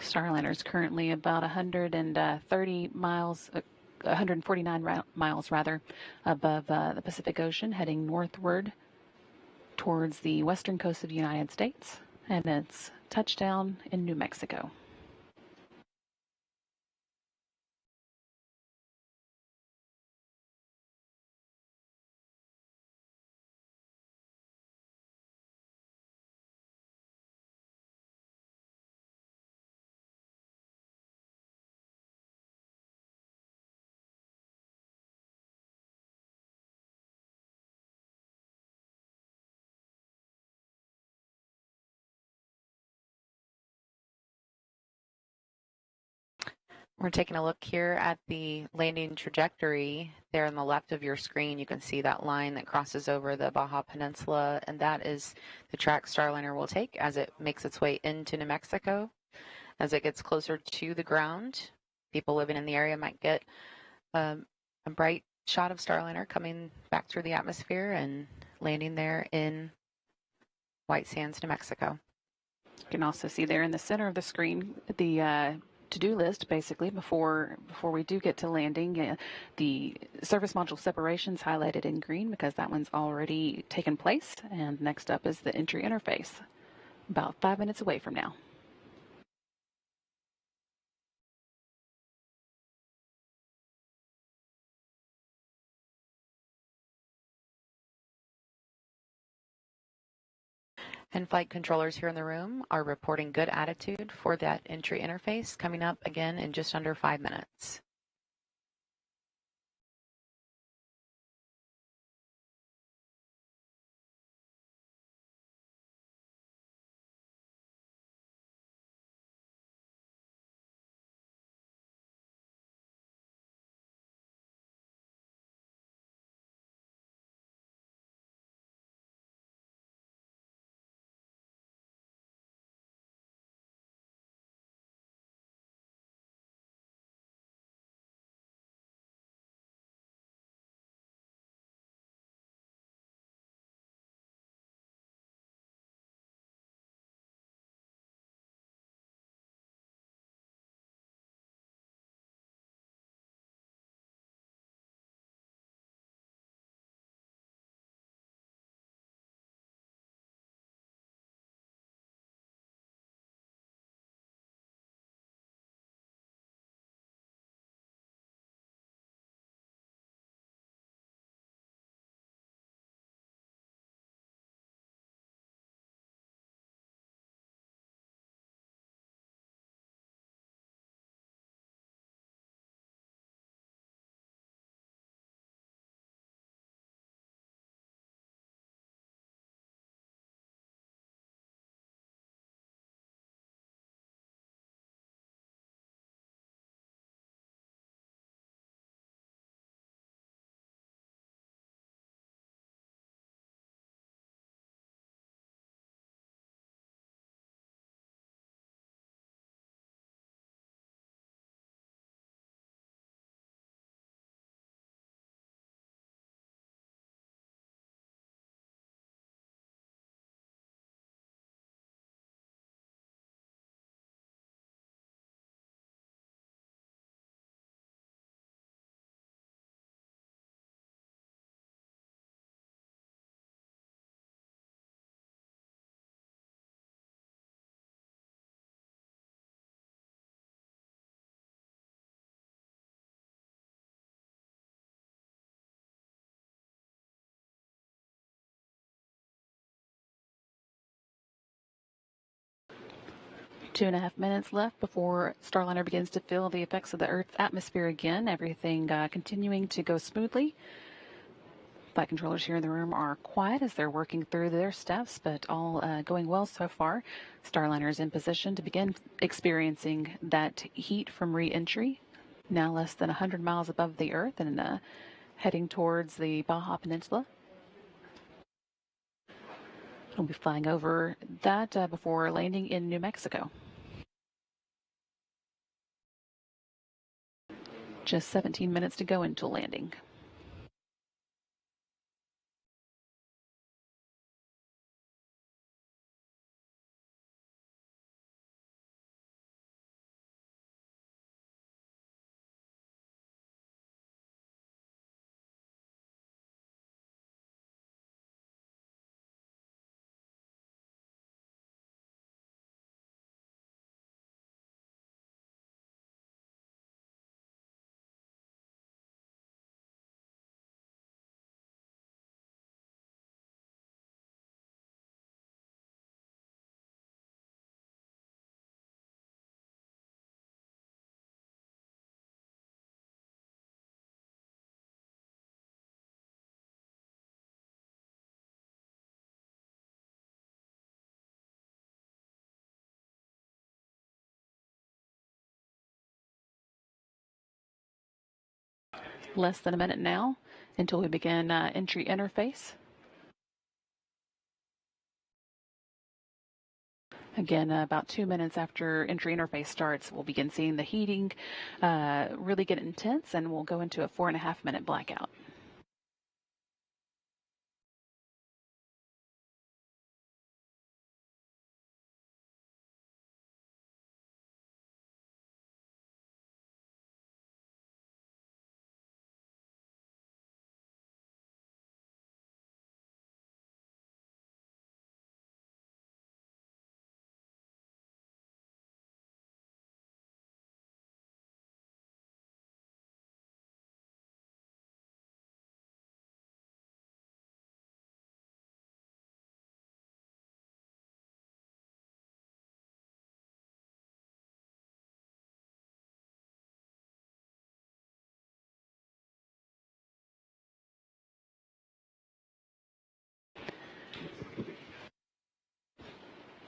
Starliner is currently about 130 miles, 149 miles rather, above the Pacific Ocean, heading northward towards the western coast of the United States, and it's touchdown in New Mexico. We're taking a look here at the landing trajectory. There on the left of your screen, you can see that line that crosses over the Baja Peninsula, and that is the track Starliner will take as it makes its way into New Mexico. As it gets closer to the ground, people living in the area might get a bright shot of Starliner coming back through the atmosphere and landing there in White Sands, New Mexico. You can also see there in the center of the screen the to-do list, basically, before we do get to landing. The service module separations highlighted in green because that one's already taken place. And next up is the entry interface, about 5 minutes away from now. And flight controllers here in the room are reporting good attitude for that entry interface, coming up again in just under 5 minutes. 2.5 minutes left before Starliner begins to feel the effects of the Earth's atmosphere again. Everything continuing to go smoothly. Flight controllers here in the room are quiet as they're working through their steps, but all going well so far. Starliner is in position to begin experiencing that heat from reentry. Now less than 100 miles above the Earth and heading towards the Baja Peninsula. We'll be flying over that before landing in New Mexico. Just 17 minutes to go until landing. Less than a minute now until we begin entry interface. Again, about 2 minutes after entry interface starts, we'll begin seeing the heating really get intense, and we'll go into a 4.5 minute blackout.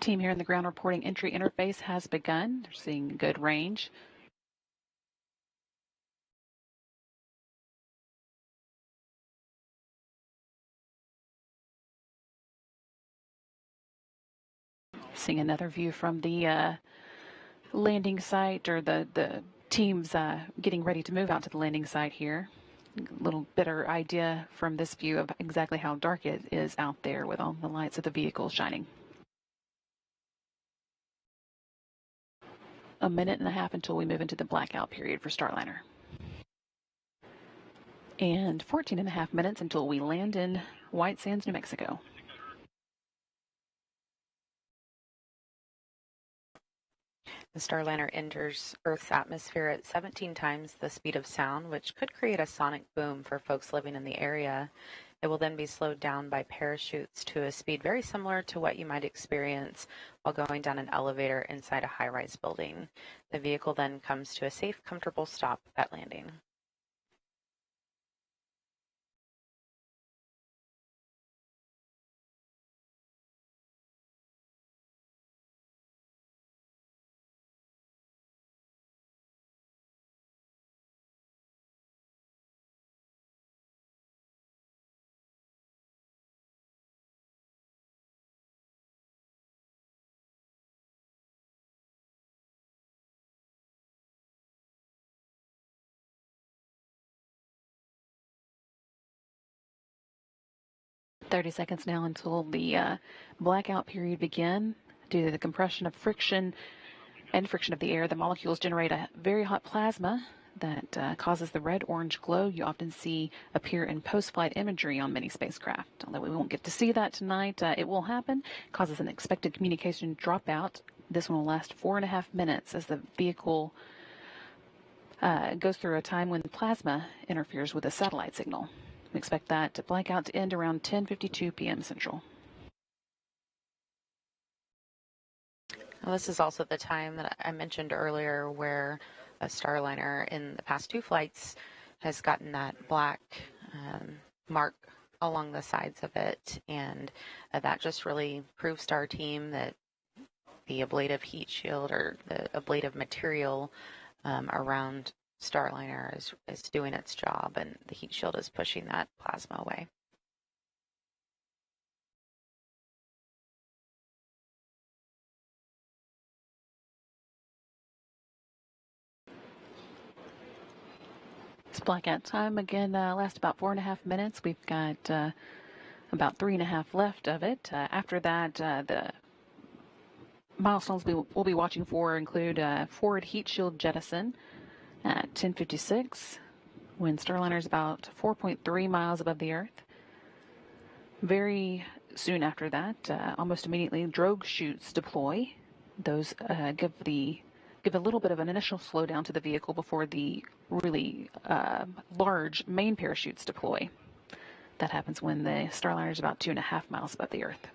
Team here in the ground reporting entry interface has begun. They're seeing good range. Seeing another view from the landing site, or the teams getting ready to move out to the landing site here. A little better idea from this view of exactly how dark it is out there with all the lights of the vehicle shining. A minute and a half until we move into the blackout period for Starliner. And 14.5 minutes until we land in White Sands, New Mexico. The Starliner enters Earth's atmosphere at 17 times the speed of sound, which could create a sonic boom for folks living in the area. It will then be slowed down by parachutes to a speed very similar to what you might experience while going down an elevator inside a high-rise building. The vehicle then comes to a safe, comfortable stop at landing. .30 seconds now until the blackout period begin. Due to the compression of friction and friction of the air, the molecules generate a very hot plasma that causes the red-orange glow you often see appear in post-flight imagery on many spacecraft. Although we won't get to see that tonight, it will happen. It causes an expected communication dropout. This one will last 4.5 minutes as the vehicle goes through a time when plasma interferes with the satellite signal. We expect that blackout to end around 10:52 p.m. Central. Well, this is also the time that I mentioned earlier where a Starliner in the past 2 flights has gotten that black mark along the sides of it, and that just really proves to our team that the ablative heat shield or the ablative material around Starliner is doing its job, and the heat shield is pushing that plasma away. It's blackout time again. Lasts about 4.5 minutes. We've got about 3.5 left of it. After that, the milestones we'll be watching for include forward heat shield jettison at 10:56, when Starliner is about 4.3 miles above the Earth. Very soon after that, almost immediately, drogue chutes deploy. Those give a little bit of an initial slowdown to the vehicle before the really large main parachutes deploy. That happens when the Starliner is about 2.5 miles above the Earth.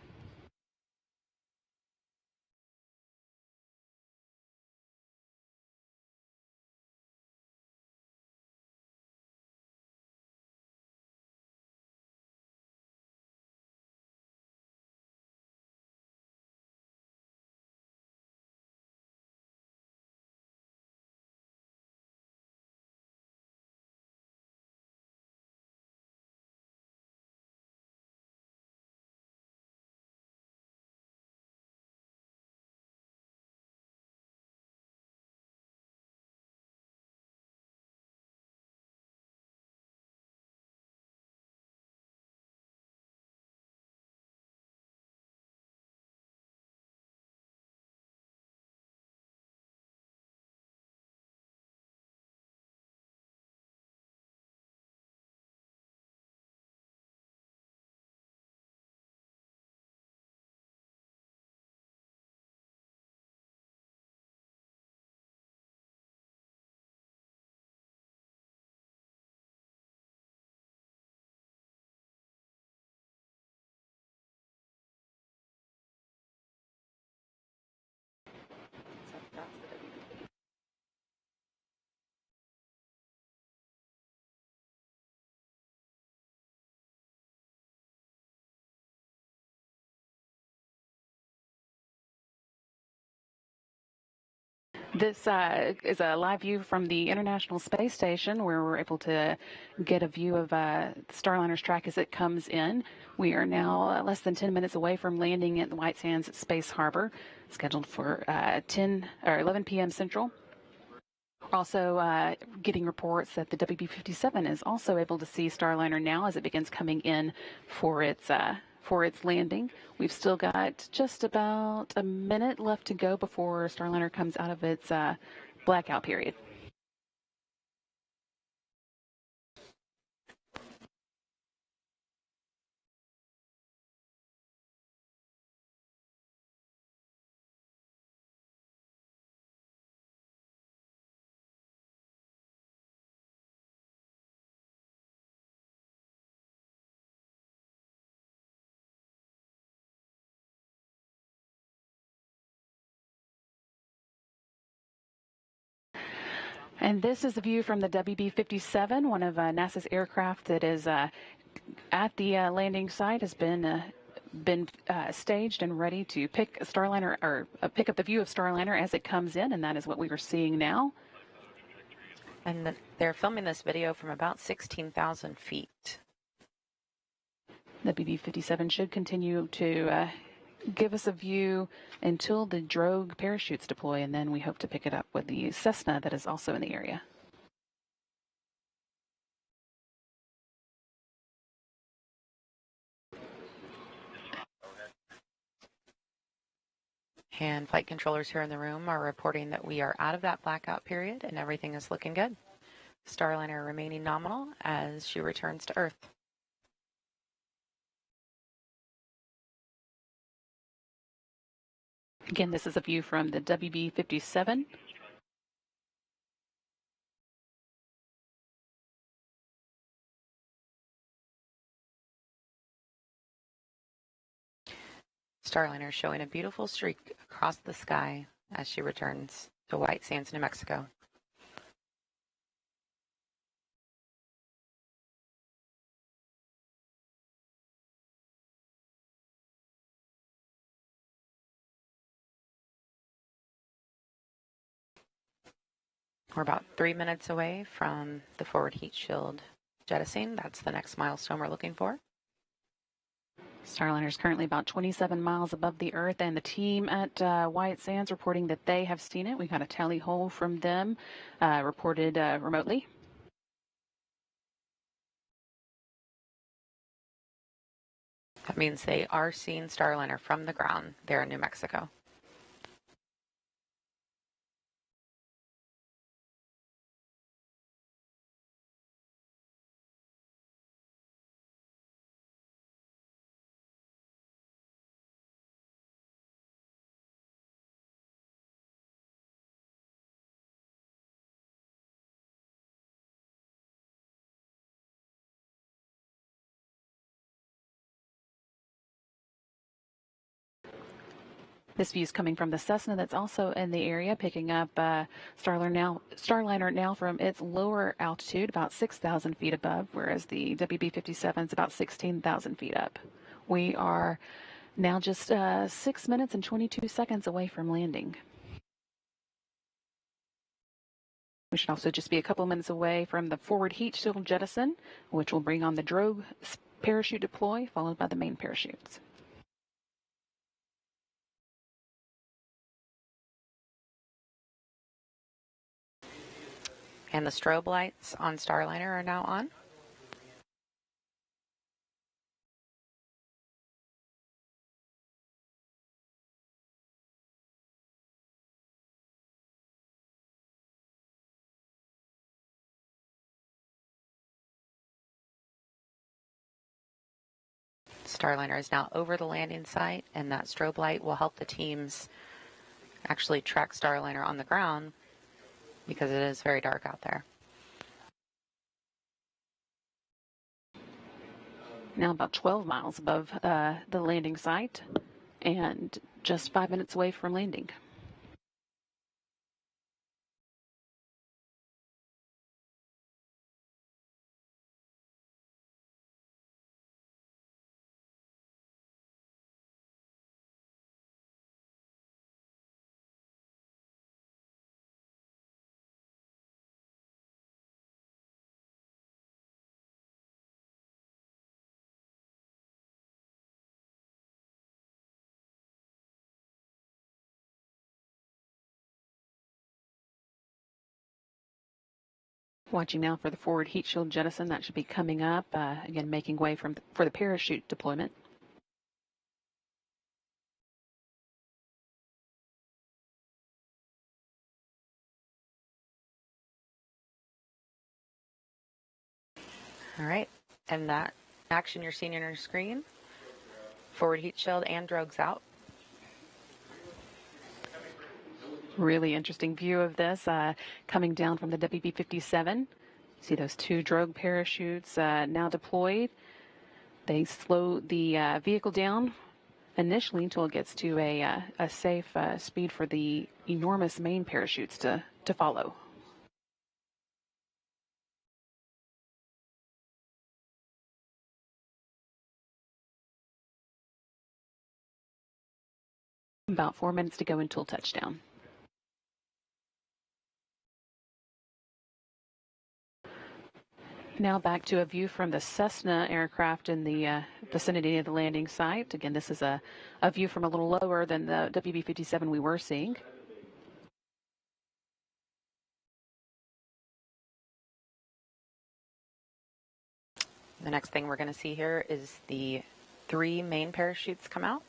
This is a live view from the International Space Station, where we're able to get a view of Starliner's track as it comes in. We are now less than 10 minutes away from landing at the White Sands Space Harbor, scheduled for 11 p.m. Central. Also getting reports that the WB-57 is also able to see Starliner now as it begins coming in for its landing. We've still got just about a minute left to go before Starliner comes out of its blackout period. And this is a view from the WB-57, one of NASA's aircraft that is at the landing site, has been staged and ready to pick a Starliner, or pick up the view of Starliner as it comes in, and that is what we are seeing now. And they're filming this video from about 16,000 feet. The WB-57 should continue to give us a view until the drogue parachutes deploy, and then we hope to pick it up with the Cessna that is also in the area. And flight controllers here in the room are reporting that we are out of that blackout period and everything is looking good. Starliner remaining nominal as she returns to Earth. Again, this is a view from the WB-57. Starliner showing a beautiful streak across the sky as she returns to White Sands, New Mexico. We're about 3 minutes away from the forward heat shield jettisoning. That's the next milestone we're looking for. Starliner is currently about 27 miles above the Earth, and the team at White Sands reporting that they have seen it. We got a tally hole from them reported remotely. That means they are seeing Starliner from the ground there in New Mexico. This view is coming from the Cessna that's also in the area, picking up Starliner now from its lower altitude, about 6,000 feet above, whereas the WB-57 is about 16,000 feet up. We are now just 6 minutes and 22 seconds away from landing. We should also just be a couple minutes away from the forward heat shield jettison, which will bring on the drogue parachute deploy, followed by the main parachutes. And the strobe lights on Starliner are now on. Starliner is now over the landing site, and that strobe light will help the teams actually track Starliner on the ground because it is very dark out there. Now about 12 miles above the landing site and just 5 minutes away from landing. Watching now for the forward heat shield jettison. That should be coming up, again making way for the parachute deployment. All right, and that action you're seeing on your screen, forward heat shield and drogues out. Really interesting view of this coming down from the WB-57. See those two drogue parachutes now deployed. They slow the vehicle down initially until it gets to a safe speed for the enormous main parachutes to follow. About 4 minutes to go until touchdown. Now back to a view from the Cessna aircraft in the vicinity of the landing site. Again, this is a view from a little lower than the WB-57 we were seeing. The next thing we're going to see here is the 3 main parachutes come out,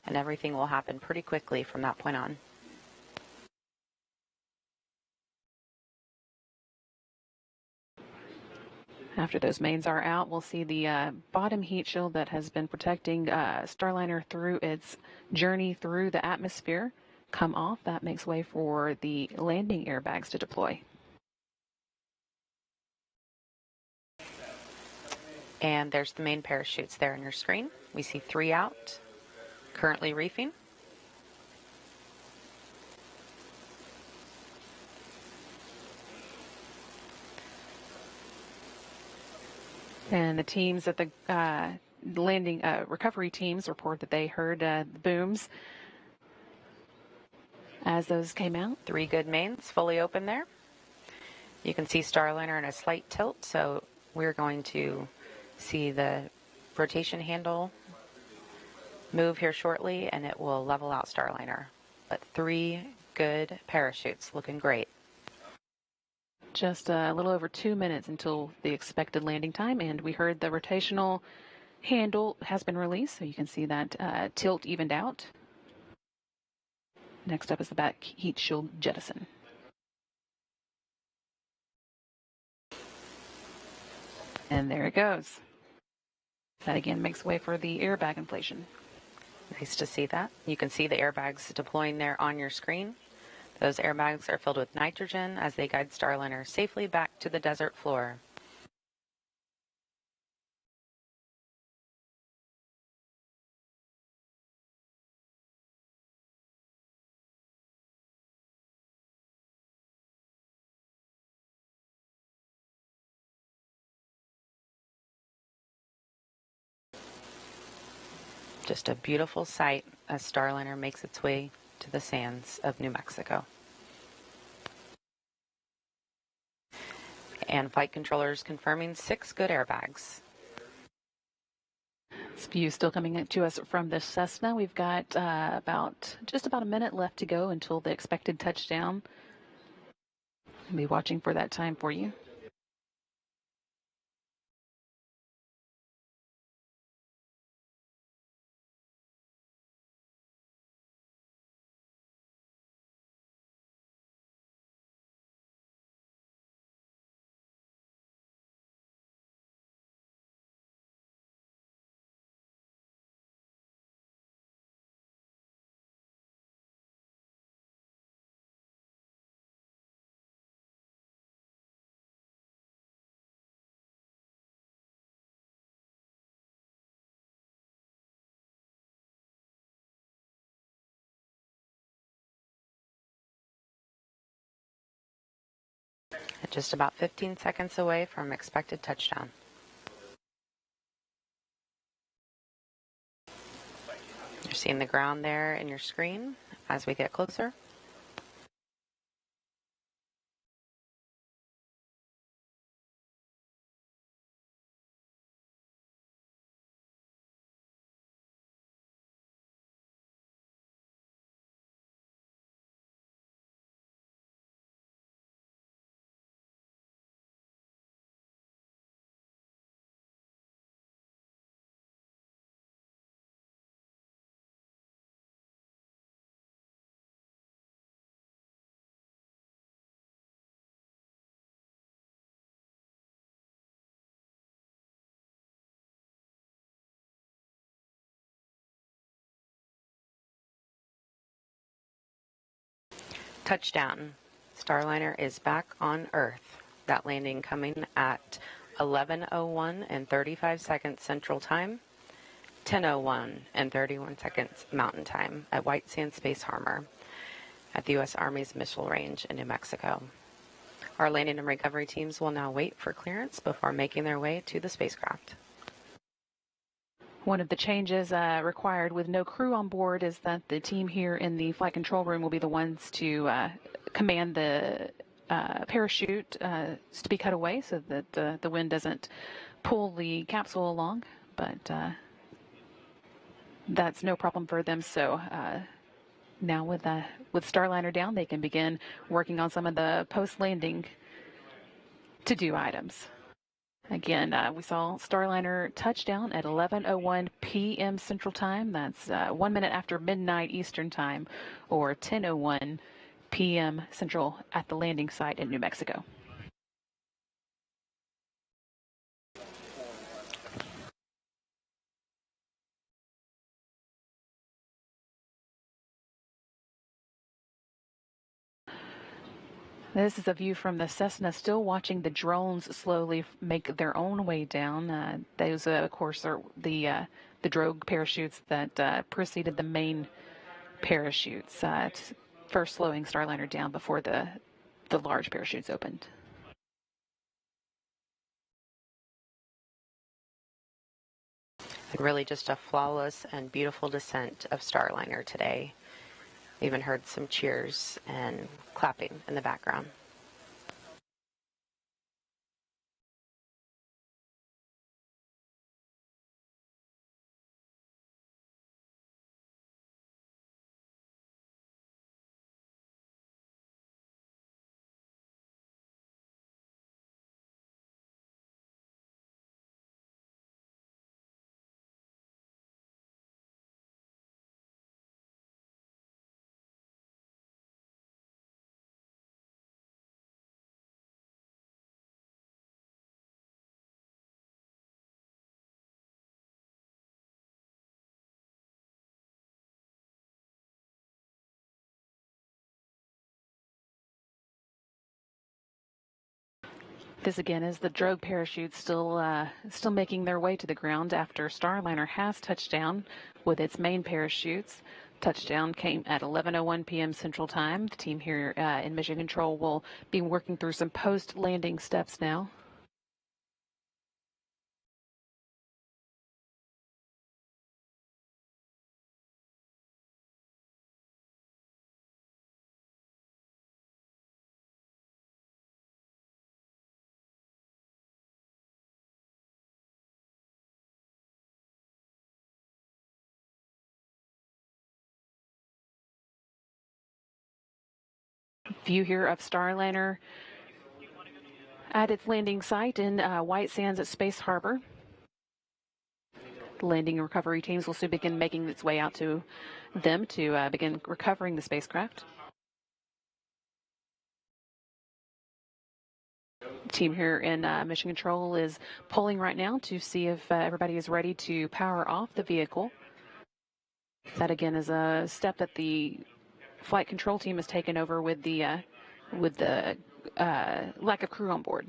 and everything will happen pretty quickly from that point on. After those mains are out, we'll see the bottom heat shield that has been protecting Starliner through its journey through the atmosphere come off. That makes way for the landing airbags to deploy. And there's the main parachutes there on your screen. We see 3 out. Currently reefing. And the teams at the landing recovery teams report that they heard the booms as those came out. 3 good mains fully open there. You can see Starliner in a slight tilt, so we're going to see the rotation handle move here shortly, and it will level out Starliner. But 3 good parachutes, looking great. Just a little over 2 minutes until the expected landing time, and we heard the rotational handle has been released, so you can see that tilt evened out. Next up is the back heat shield jettison. And there it goes. That again makes way for the airbag inflation. Nice to see that. You can see the airbags deploying there on your screen. Those airbags are filled with nitrogen as they guide Starliner safely back to the desert floor. Just a beautiful sight as Starliner makes its way to the sands of New Mexico. And flight controllers confirming 6 good airbags. This view still coming to us from the Cessna. We've got just about a minute left to go until the expected touchdown. I'll be watching for that time for you. Just about 15 seconds away from expected touchdown. You're seeing the ground there in your screen as we get closer. Touchdown. Starliner is back on Earth. That landing coming at 11:01 and 35 seconds Central Time, 10:01 and 31 seconds Mountain Time at White Sands Space Harbor at the U.S. Army's Missile Range in New Mexico. Our landing and recovery teams will now wait for clearance before making their way to the spacecraft. One of the changes required with no crew on board is that the team here in the flight control room will be the ones to command the parachute to be cut away so that the wind doesn't pull the capsule along. But that's no problem for them. So now with Starliner down, they can begin working on some of the post-landing to-do items. Again, we saw Starliner touchdown at 11:01 p.m. Central Time. That's 1 minute after midnight Eastern Time, or 10:01 p.m. Central at the landing site in New Mexico. This is a view from the Cessna, still watching the drones slowly make their own way down. Those, of course, are the drogue parachutes that preceded the main parachutes, first slowing Starliner down before the large parachutes opened. And really just a flawless and beautiful descent of Starliner today. Even heard some cheers and clapping in the background. This again is the drogue parachute still making their way to the ground after Starliner has touched down with its main parachutes. Touchdown came at 11:01 p.m. Central Time. The team here in Mission Control will be working through some post-landing steps now. View here of Starliner at its landing site in White Sands at Space Harbor. The landing and recovery teams will soon begin making its way out to them to begin recovering the spacecraft. The team here in Mission Control is polling right now to see if everybody is ready to power off the vehicle. That again is a step that the flight control team has taken over with the lack of crew on board.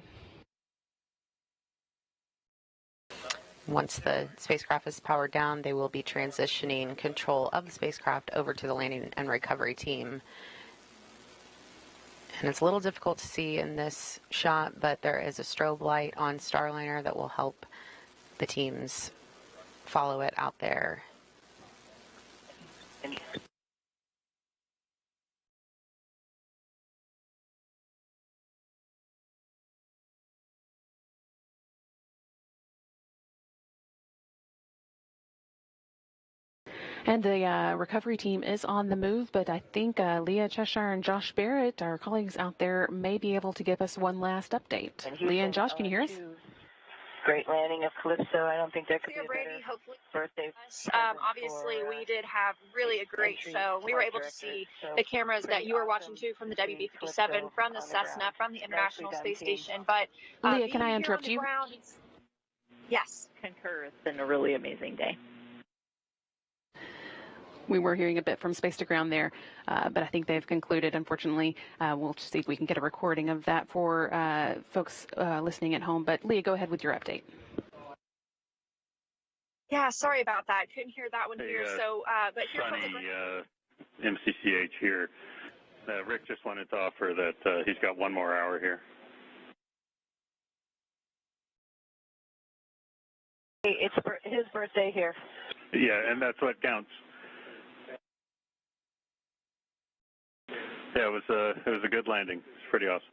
Once the spacecraft is powered down, they will be transitioning control of the spacecraft over to the landing and recovery team. And it's a little difficult to see in this shot, but there is a strobe light on Starliner that will help the teams follow it out there. And the recovery team is on the move, but I think Leah Cheshire and Josh Barrett, our colleagues out there, may be able to give us one last update. Leah and Josh, can you hear us? Great landing of Calypso. I don't think there could be a Brady, better hopefully. birthday. Obviously, we did have really a great show. We were able to see the cameras that you were watching too from the WB-57, from the Cessna, from the International Space Station. But Leah, can I interrupt you? Yes. Concur. It's been a really amazing day. We were hearing a bit from Space to Ground there, but I think they've concluded, unfortunately. We'll see if we can get a recording of that for folks listening at home. But Leah, go ahead with your update. Yeah, sorry about that. Couldn't hear that one here. So, but here Suni, comes MCCH here. Rick just wanted to offer that he's got one more hour here. It's his birthday here. Yeah, and that's what counts. Yeah, it was a good landing. It's pretty awesome.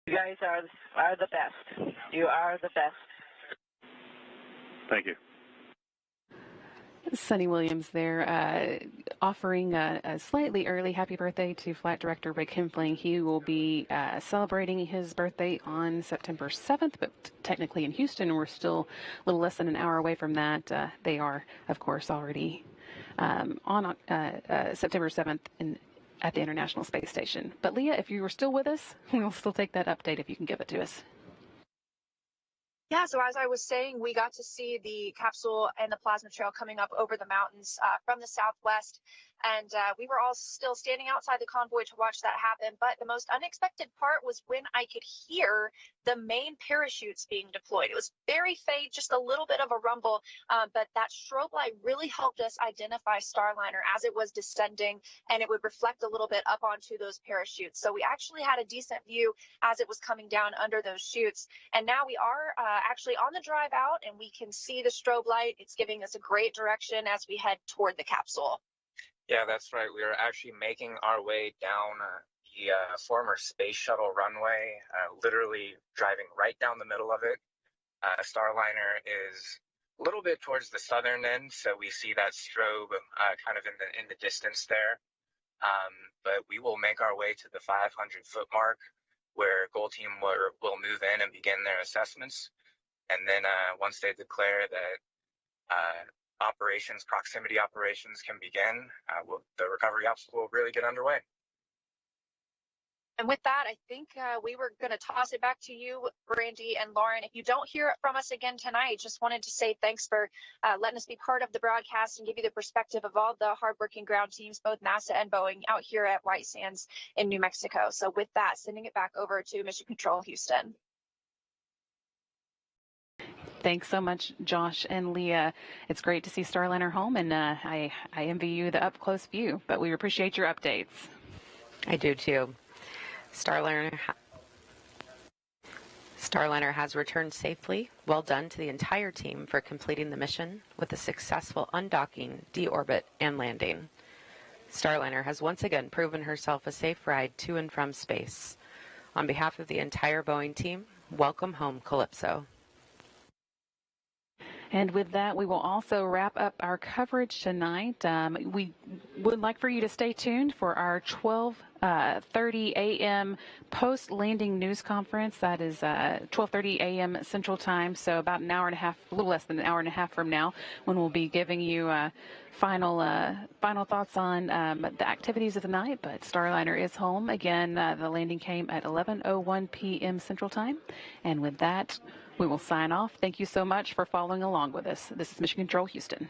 You guys are the best. You are the best. Thank you. Suni Williams there, offering a slightly early happy birthday to Flight Director Rick Hempling. He will be celebrating his birthday on September 7th, but technically in Houston, we're still a little less than an hour away from that. They are, of course, already on September 7th at the International Space Station. But Leah, if you were still with us, we'll still take that update if you can give it to us. Yeah, so as I was saying, we got to see the capsule and the plasma trail coming up over the mountains from the southwest. And we were all still standing outside the convoy to watch that happen. But the most unexpected part was when I could hear the main parachutes being deployed. It was very faint, just a little bit of a rumble, but that strobe light really helped us identify Starliner as it was descending, and it would reflect a little bit up onto those parachutes. So we actually had a decent view as it was coming down under those chutes. And now we are actually on the drive out, and we can see the strobe light. It's giving us a great direction as we head toward the capsule. Yeah, that's right. We are actually making our way down the former space shuttle runway, literally driving right down the middle of it. Starliner is a little bit towards the southern end, so we see that strobe kind of in the distance there. But we will make our way to the 500-foot mark, where Goal Team will move in and begin their assessments. And then once they declare that proximity operations can begin, the recovery ops will really get underway. And with that, I think we were going to toss it back to you, Brandy and Lauren. If you don't hear it from us again tonight, just wanted to say thanks for letting us be part of the broadcast and give you the perspective of all the hardworking ground teams, both NASA and Boeing, out here at White Sands in New Mexico. So with that, sending it back over to Mission Control Houston. Thanks so much, Josh and Leah. It's great to see Starliner home, and I envy you the up-close view, but we appreciate your updates. I do, too. Starliner has returned safely. Well done to the entire team for completing the mission with a successful undocking, deorbit, and landing. Starliner has once again proven herself a safe ride to and from space. On behalf of the entire Boeing team, welcome home, Calypso. And with that, we will also wrap up our coverage tonight. We would like for you to stay tuned for our 12:30 a.m. post-landing news conference. That is 12:30 a.m. Central Time, so about an hour and a half, a little less than an hour and a half from now, when we'll be giving you final thoughts on the activities of the night. But Starliner is home. Again, the landing came at 11:01 p.m. Central Time. And with that, we will sign off. Thank you so much for following along with us. This is Mission Control Houston.